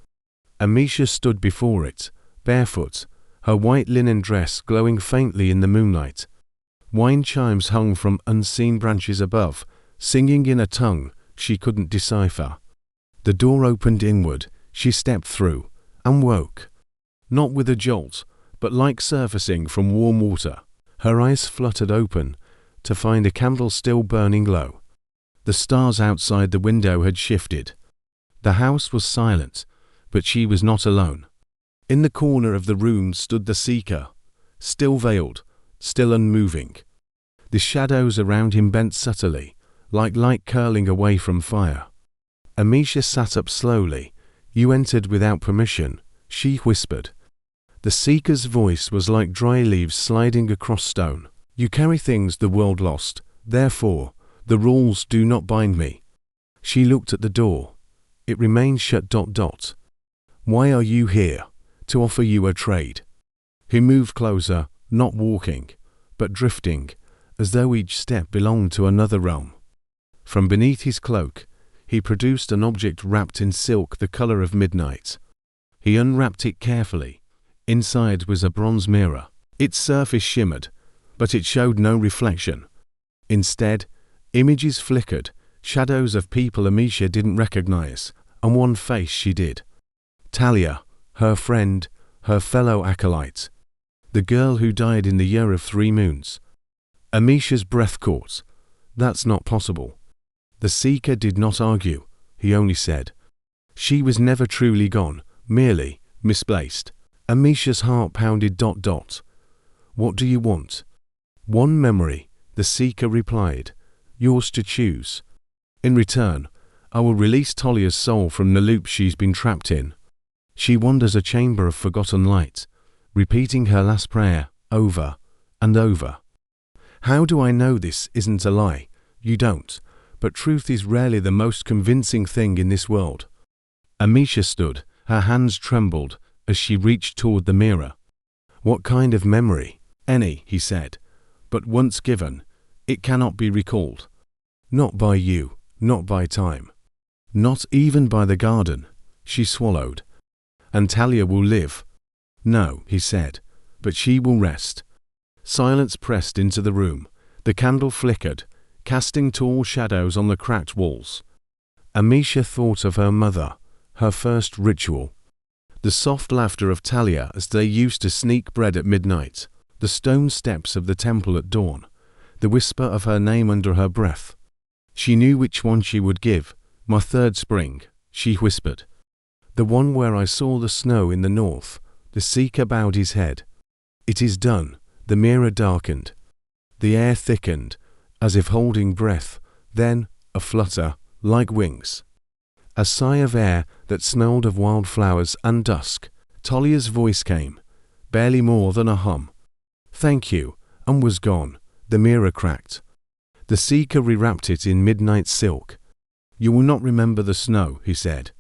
Amisha stood before it, barefoot, her white linen dress glowing faintly in the moonlight. Wine chimes hung from unseen branches above, singing in a tongue she couldn't decipher. The door opened inward, she stepped through, and woke. Not with a jolt, but like surfacing from warm water. Her eyes fluttered open, to find a candle still burning low. The stars outside the window had shifted. The house was silent, but she was not alone. In the corner of the room stood the seeker, still veiled, still unmoving. The shadows around him bent subtly, like light curling away from fire. Amisha sat up slowly. You entered without permission, she whispered. The seeker's voice was like dry leaves sliding across stone. You carry things the world lost, therefore, the rules do not bind me. She looked at the door. It remained shut. Why are you here? To offer you a trade. He moved closer, not walking, but drifting, as though each step belonged to another realm. From beneath his cloak, he produced an object wrapped in silk the color of midnight. He unwrapped it carefully. Inside was a bronze mirror. Its surface shimmered, but it showed no reflection. Instead, images flickered, shadows of people Amisha didn't recognize, and one face she did. Talia, her friend, her fellow acolyte. The girl who died in the year of 3 moons. Amisha's breath caught. That's not possible. The seeker did not argue, he only said. She was never truly gone, merely misplaced. Amisha's heart pounded. What do you want? One memory, the seeker replied. Yours to choose. In return, I will release Talia's soul from the loop she's been trapped in. She wanders a chamber of forgotten light, repeating her last prayer over and over. How do I know this isn't a lie? You don't, but truth is rarely the most convincing thing in this world. Amisha stood, her hands trembled as she reached toward the mirror. What kind of memory? Any, he said, but once given, it cannot be recalled. Not by you, not by time. Not even by the garden, she swallowed. And Talia will live. No, he said, but she will rest. Silence pressed into the room. The candle flickered, casting tall shadows on the cracked walls. Amisha thought of her mother, her first ritual. The soft laughter of Talia as they used to sneak bread at midnight, the stone steps of the temple at dawn, the whisper of her name under her breath. She knew which one she would give, my third spring, she whispered. The one where I saw the snow in the north. The seeker bowed his head. It is done. The mirror darkened. The air thickened, as if holding breath, then, a flutter, like wings. A sigh of air that smelled of wildflowers and dusk. Talia's voice came, barely more than a hum. Thank you, and was gone. The mirror cracked. The seeker rewrapped it in midnight silk. You will not remember the snow, he said,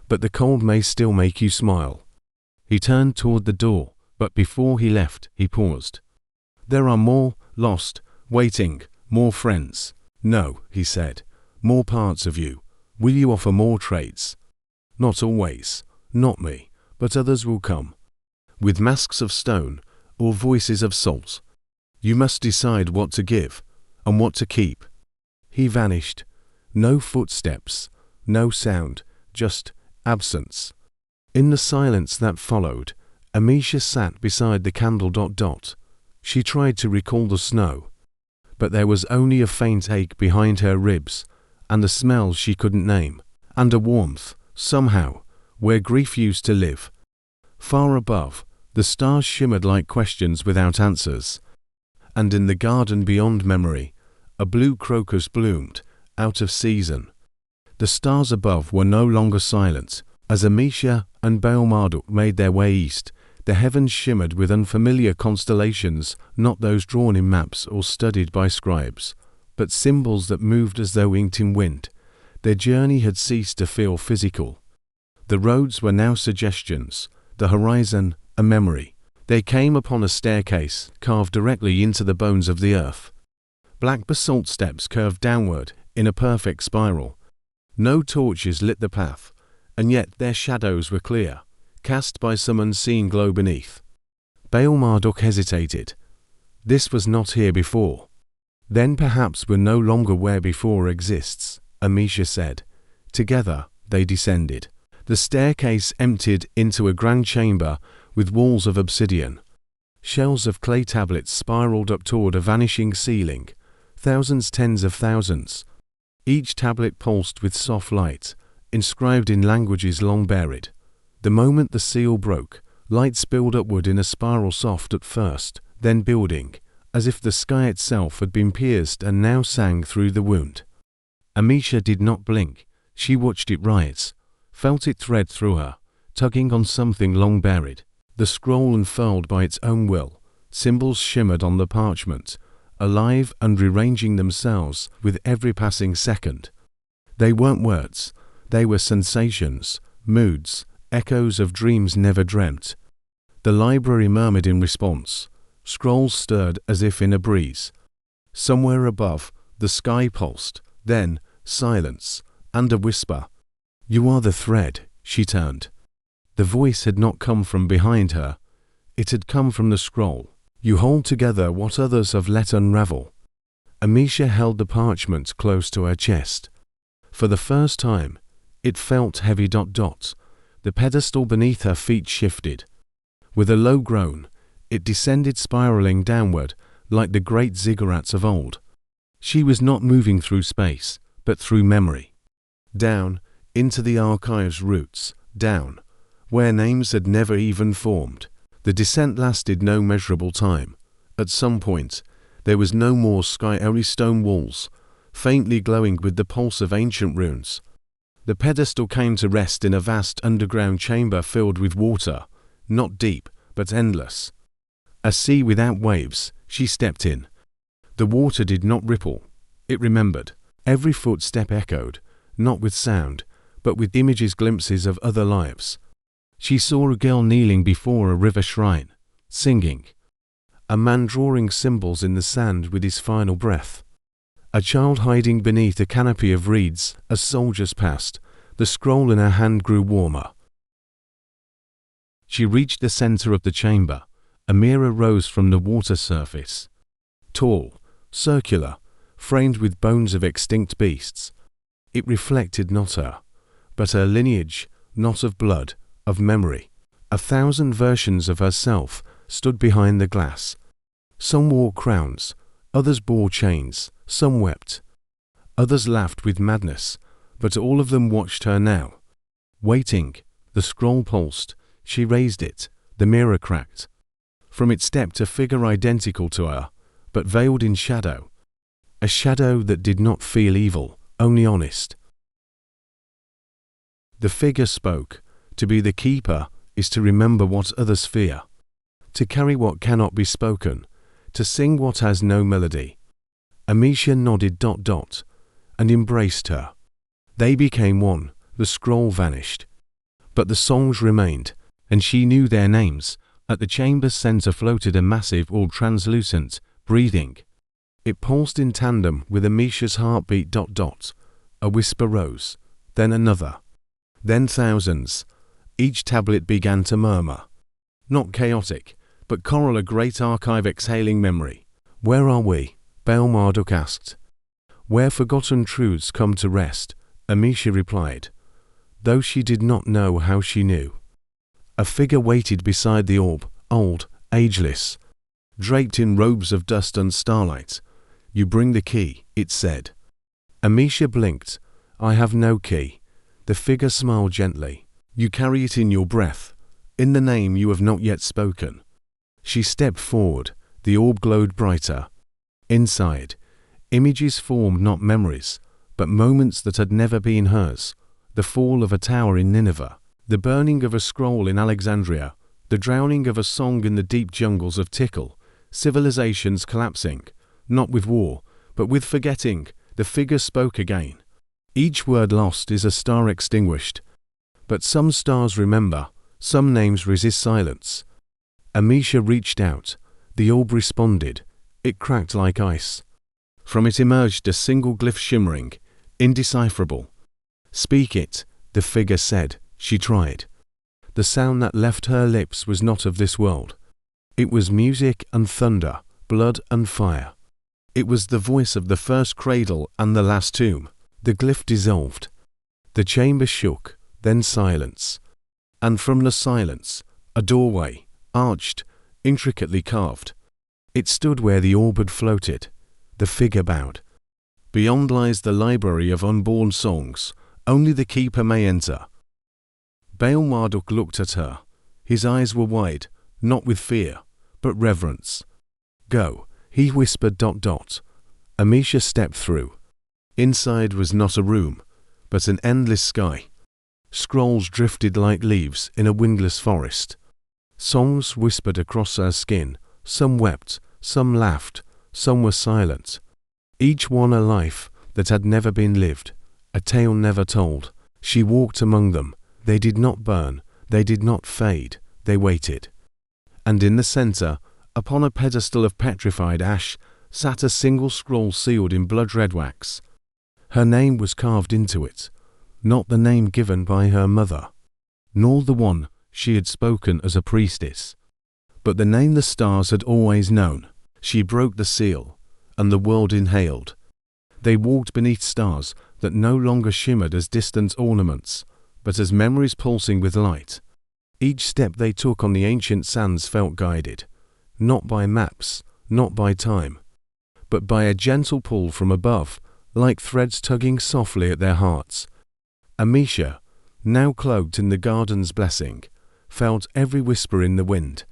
but the cold may still make you smile. He turned toward the door, but before he left, he paused. There are more, lost, waiting, more friends. No, he said, more parts of you. Will you offer more trades? Not always, not me, but others will come. With masks of stone, or voices of salt. You must decide what to give, and what to keep. He vanished. No footsteps, no sound, just absence. In the silence that followed, Amisha sat beside the candle. She tried to recall the snow, but there was only a faint ache behind her ribs, and the smell she couldn't name, and a warmth, somehow, where grief used to live. Far above, the stars shimmered like questions without answers, and in the garden beyond memory, a blue crocus bloomed, out of season. The stars above were no longer silent. As Amisha and Baal Marduk made their way east, the heavens shimmered with unfamiliar constellations, not those drawn in maps or studied by scribes, but symbols that moved as though inked in wind. Their journey had ceased to feel physical. The roads were now suggestions, the horizon a memory. They came upon a staircase carved directly into the bones of the earth. Black basalt steps curved downward in a perfect spiral. No torches lit the path, and yet their shadows were clear, cast by some unseen glow beneath. Baal Marduk hesitated. This was not here before. Then perhaps we're no longer where before exists, Amisha said. Together, they descended. The staircase emptied into a grand chamber with walls of obsidian. Shells of clay tablets spiraled up toward a vanishing ceiling, thousands, tens of thousands. Each tablet pulsed with soft light, inscribed in languages long buried. The moment the seal broke, light spilled upward in a spiral, soft at first, then building, as if the sky itself had been pierced and now sang through the wound. Amisha did not blink. She watched it rise, felt it thread through her, tugging on something long buried. The scroll unfurled by its own will. Symbols shimmered on the parchment, alive and rearranging themselves with every passing second. They weren't words. They were sensations, moods, echoes of dreams never dreamt. The library murmured in response. Scrolls stirred as if in a breeze. Somewhere above, the sky pulsed, then silence, and a whisper. You are the thread, she turned. The voice had not come from behind her. It had come from the scroll. You hold together what others have let unravel. Amisha held the parchment close to her chest. For the first time, it felt heavy. The pedestal beneath her feet shifted. With a low groan, it descended, spiraling downward like the great ziggurats of old. She was not moving through space, but through memory. Down, into the archive's roots, down, where names had never even formed. The descent lasted no measurable time. At some point, there was no more sky, only stone walls, faintly glowing with the pulse of ancient runes. The pedestal came to rest in a vast underground chamber filled with water, not deep, but endless. A sea without waves. She stepped in. The water did not ripple. It remembered. Every footstep echoed, not with sound, but with images, glimpses of other lives. She saw a girl kneeling before a river shrine, singing. A man drawing symbols in the sand with his final breath. A child hiding beneath a canopy of reeds as soldiers passed. The scroll in her hand grew warmer. She reached the center of the chamber. A mirror rose from the water surface. Tall, circular, framed with bones of extinct beasts. It reflected not her, but her lineage, not of blood, of memory. 1,000 versions of herself stood behind the glass. Some wore crowns, others bore chains, some wept. Others laughed with madness, but all of them watched her now, Waiting, the scroll pulsed. She raised it. The mirror cracked. From it stepped a figure identical to her, but veiled in shadow. A shadow that did not feel evil, only honest. The figure spoke. To be the keeper is to remember what others fear, to carry what cannot be spoken, to sing what has no melody. Amisha nodded ... and embraced her. They became one. The scroll vanished. But the songs remained, and she knew their names. At the chamber's center floated a massive orb, translucent, breathing. It pulsed in tandem with Amisha's heartbeat ... A whisper rose, then another, then thousands. Each tablet began to murmur. Not chaotic, but choral, a great archive exhaling memory. Where are we? Baal Marduk asked. Where forgotten truths come to rest, Amisha replied, though she did not know how she knew. A figure waited beside the orb, old, ageless, draped in robes of dust and starlight. You bring the key, it said. Amisha blinked. I have no key. The figure smiled gently. You carry it in your breath, in the name you have not yet spoken. She stepped forward. The orb glowed brighter. Inside, images formed, not memories, but moments that had never been hers. The fall of a tower in Nineveh, the burning of a scroll in Alexandria, the drowning of a song in the deep jungles of Tikal, civilizations collapsing, not with war, but with forgetting. The figure spoke again. Each word lost is a star extinguished. But some stars remember, some names resist silence. Amisha reached out. The orb responded. It cracked like ice. From it emerged a single glyph, shimmering, indecipherable. Speak it, the figure said. She tried. The sound that left her lips was not of this world. It was music and thunder, blood and fire. It was the voice of the first cradle and the last tomb. The glyph dissolved. The chamber shook, then silence. And from the silence, a doorway, arched, intricately carved. It stood where the orb had floated. The figure bowed. Beyond lies the library of unborn songs. Only the keeper may enter. Baal Marduk looked at her. His eyes were wide, not with fear, but reverence. Go, he whispered ... Amisha stepped through. Inside was not a room, but an endless sky. Scrolls drifted like leaves in a windless forest. Songs whispered across her skin. Some wept, some laughed, some were silent. Each one a life that had never been lived, a tale never told. She walked among them. They did not burn, they did not fade, they waited. And in the center, upon a pedestal of petrified ash, sat a single scroll sealed in blood-red wax. Her name was carved into it, not the name given by her mother, nor the one she had spoken as a priestess, but the name the stars had always known. She broke the seal, and the world inhaled. They walked beneath stars that no longer shimmered as distant ornaments, but as memories pulsing with light. Each step they took on the ancient sands felt guided, not by maps, not by time, but by a gentle pull from above, like threads tugging softly at their hearts. Amisha, now cloaked in the garden's blessing, felt every whisper in the wind.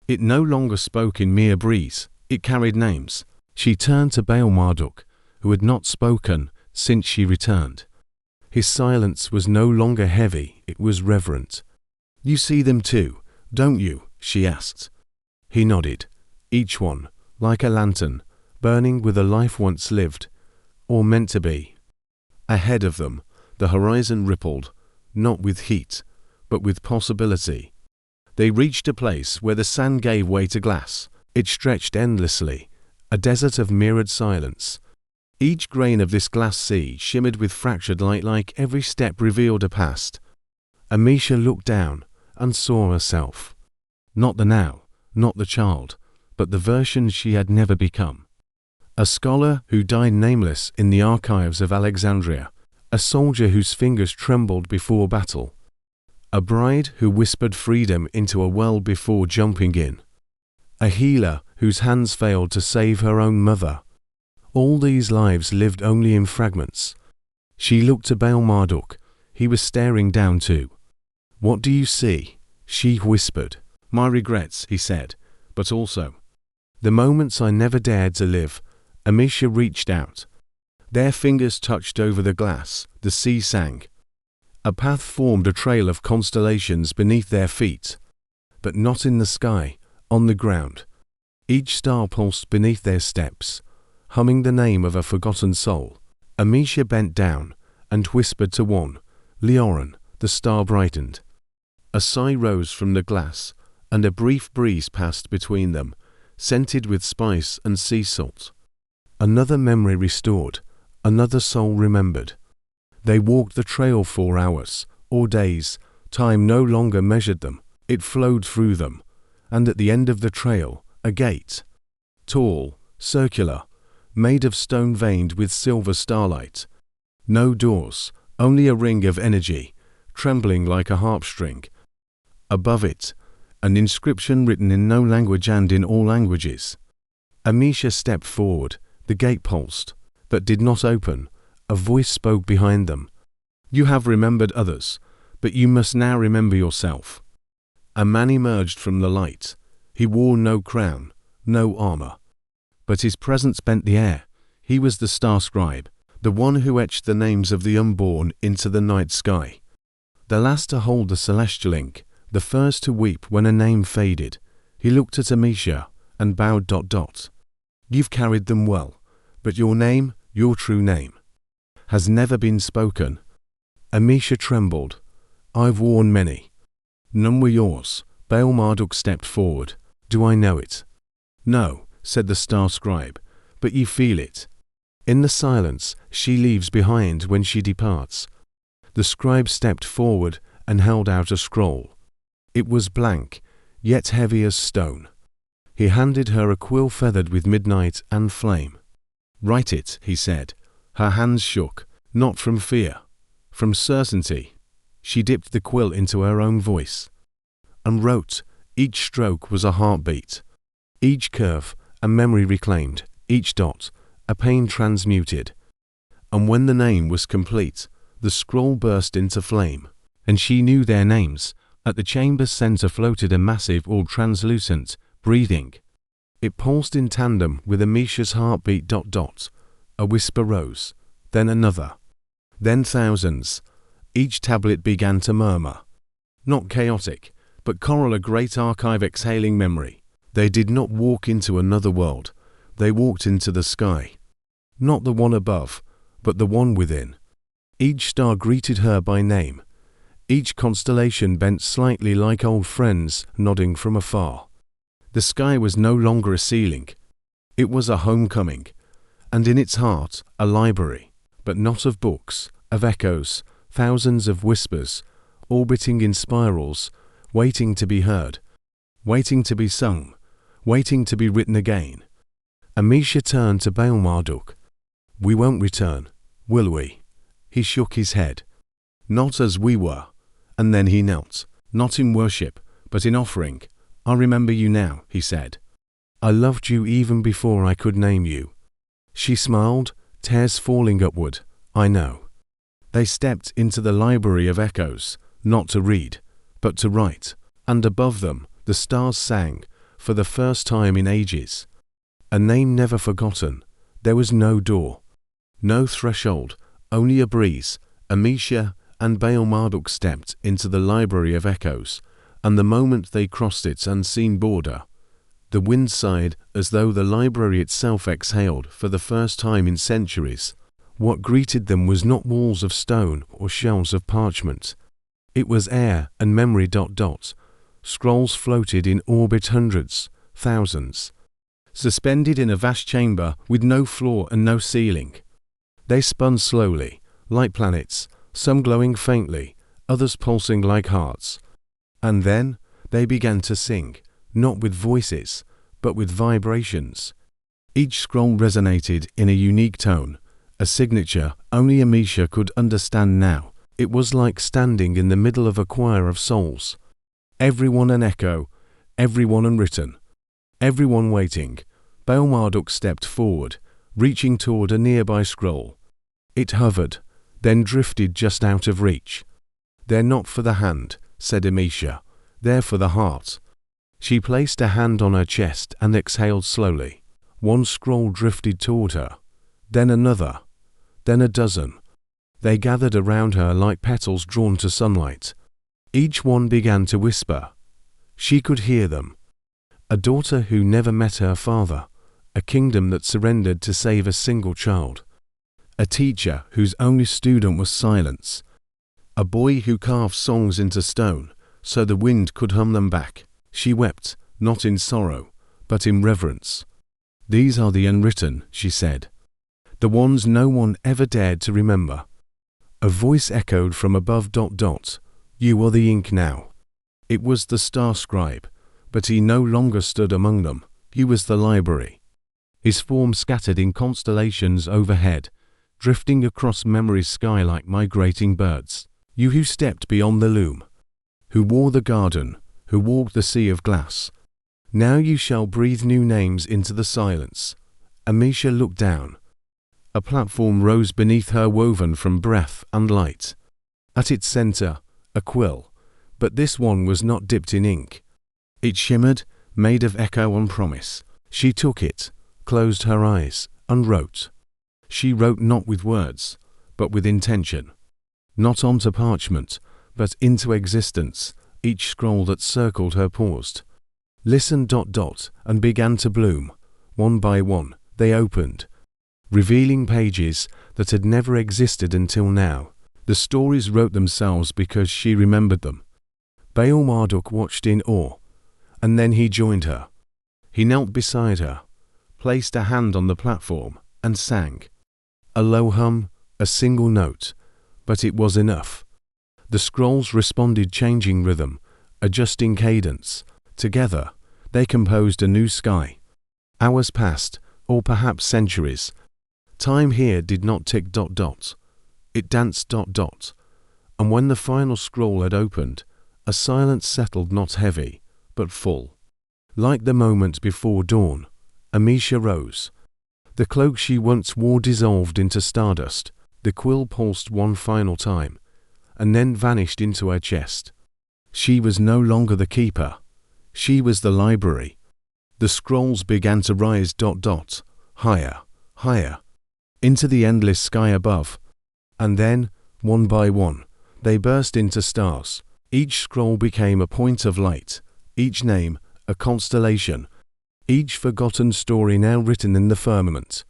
It no longer spoke in mere breeze, it carried names. She turned to Baal Marduk, who had not spoken since she returned. His silence was no longer heavy, it was reverent. You see them too, don't you? She asked. He nodded. Each one, like a lantern, burning with a life once lived, or meant to be. Ahead of them, the horizon rippled, not with heat, but with possibility. They reached a place where the sand gave way to glass. It stretched endlessly, a desert of mirrored silence. Each grain of this glass sea shimmered with fractured light, like every step revealed a past. Amisha looked down and saw herself. Not the now, not the child, but the version she had never become. A scholar who died nameless in the archives of Alexandria. A soldier whose fingers trembled before battle. A bride who whispered freedom into a well before jumping in. A healer whose hands failed to save her own mother. All these lives lived only in fragments. She looked to Baal Marduk. he was staring down too. "What do you see?" she whispered. "My regrets," he said, "but also the moments I never dared to live." Amisha reached out. Their fingers touched over the glass, the sea sang. A path formed, a trail of constellations beneath their feet. But not in the sky, on the ground. Each star pulsed beneath their steps, humming the name of a forgotten soul. Amisha bent down and whispered to one, "Leoran." The star brightened. A sigh rose from the glass, and a brief breeze passed between them, scented with spice and sea salt. Another memory restored, another soul remembered. They walked the trail 4 hours, or days. Time no longer measured them, it flowed through them. And at the end of the trail, a gate. Tall, circular, made of stone veined with silver starlight. No doors, only a ring of energy, trembling like a harpstring. Above it, an inscription written in no language and in all languages. Amisha stepped forward. The gate pulsed, but did not open. A voice spoke behind them. "You have remembered others, but you must now remember yourself." A man emerged from the light. He wore no crown, no armor. But his presence bent the air. He was the star scribe, the one who etched the names of the unborn into the night sky. The last to hold the celestial ink, the first to weep when a name faded. He looked at Amisha and bowed. "You've carried them well, but your name, your true name, has never been spoken." Amisha trembled. "I've worn many. None were yours." Baal Marduk stepped forward. "Do I know it?" "No," said the star scribe, "but you feel it. In the silence she leaves behind when she departs." The scribe stepped forward and held out a scroll. It was blank, yet heavy as stone. He handed her a quill feathered with midnight and flame. "Write it," he said. Her hands shook, not from fear, from certainty. She dipped the quill into her own voice and wrote. Each stroke was a heartbeat. Each curve, a memory reclaimed. Each dot, a pain transmuted. And when the name was complete, the scroll burst into flame, and she knew their names. At the chamber's center floated a massive, all translucent, breathing. It pulsed in tandem with Amisha's heartbeat. A whisper rose, then another, then thousands. Each tablet began to murmur. Not chaotic, but choral, a great archive exhaling memory. They did not walk into another world. They walked into the sky. Not the one above, but the one within. Each star greeted her by name. Each constellation bent slightly like old friends nodding from afar. The sky was no longer a ceiling. It was a homecoming, and in its heart a library, but not of books, of echoes, thousands of whispers, orbiting in spirals, waiting to be heard, waiting to be sung, waiting to be written again. Amisha turned to Baal Marduk. "We won't return, will we?" He shook his head. "Not as we were." And then he knelt, not in worship, but in offering. "I remember you now," he said. "I loved you even before I could name you." She smiled, tears falling upward. "I know." They stepped into the library of echoes, not to read, but to write. And above them, the stars sang, for the first time in ages. A name never forgotten. There was no door, no threshold, only a breeze. Amisha and Baal Marduk stepped into the library of echoes, and the moment they crossed its unseen border, the wind sighed as though the library itself exhaled for the first time in centuries. What greeted them was not walls of stone or shelves of parchment. It was air and memory. Scrolls floated in orbit, hundreds, thousands, suspended in a vast chamber with no floor and no ceiling. They spun slowly, like planets, some glowing faintly, others pulsing like hearts. And then they began to sing, not with voices, but with vibrations. Each scroll resonated in a unique tone, a signature only Amisha could understand now. It was like standing in the middle of a choir of souls. Everyone an echo, everyone unwritten, everyone waiting. Baal Marduk stepped forward, reaching toward a nearby scroll. It hovered, then drifted just out of reach. "They're not for the hand," said Amisha. "They're for the heart." She placed a hand on her chest and exhaled slowly. One scroll drifted toward her, then another, then a dozen. They gathered around her like petals drawn to sunlight. Each one began to whisper. She could hear them. A daughter who never met her father, a kingdom that surrendered to save a single child, a teacher whose only student was silence, a boy who carved songs into stone so the wind could hum them back. She wept, not in sorrow, but in reverence. "These are the unwritten," she said, "the ones no one ever dared to remember." A voice echoed from above. "You are the ink now." It was the star scribe, but he no longer stood among them. He was the library. His form scattered in constellations overhead, drifting across memory's sky like migrating birds. You who stepped beyond the loom, who wore the garden, who walked the sea of glass. Now you shall breathe new names into the silence. Amisha looked down. A platform rose beneath her, woven from breath and light. At its center, a quill, but this one was not dipped in ink. It shimmered, made of echo and promise. She took it, closed her eyes, and wrote. She wrote not with words, but with intention. Not onto parchment, but into existence. Each scroll that circled her paused, listened, and began to bloom. One by one, they opened, revealing pages that had never existed until now. The stories wrote themselves because she remembered them. Baal Marduk watched in awe, and then he joined her. He knelt beside her, placed a hand on the platform, and sang. A low hum, a single note, but it was enough. The scrolls responded, changing rhythm, adjusting cadence. Together, they composed a new sky. Hours passed, or perhaps centuries. Time here did not tick. It danced. And when the final scroll had opened, a silence settled, not heavy, but full. Like the moment before dawn, Amisha rose. The cloak she once wore dissolved into stardust. The quill pulsed one final time, and then vanished into her chest. She was no longer the keeper. She was the library. The scrolls began to rise. Higher, higher, into the endless sky above. And then, one by one, they burst into stars. Each scroll became a point of light, each name a constellation, each forgotten story now written in the firmament.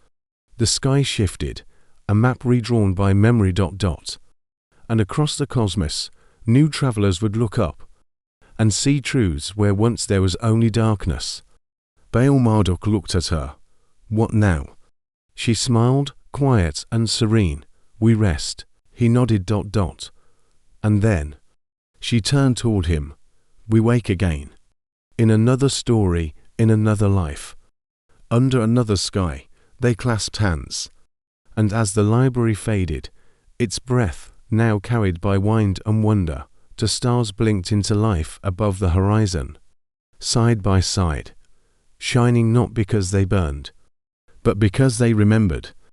The sky shifted, a map redrawn by memory. And across the cosmos, new travelers would look up and see truths where once there was only darkness. Baal Marduk looked at her. What now? She smiled, quiet and serene. We rest. He nodded. And then she turned toward him. We wake again. In another story, in another life. Under another sky, they clasped hands. And as the library faded, its breath, now carried by wind and wonder, to stars blinked into life above the horizon. Side by side, shining not because they burned, but because they remembered.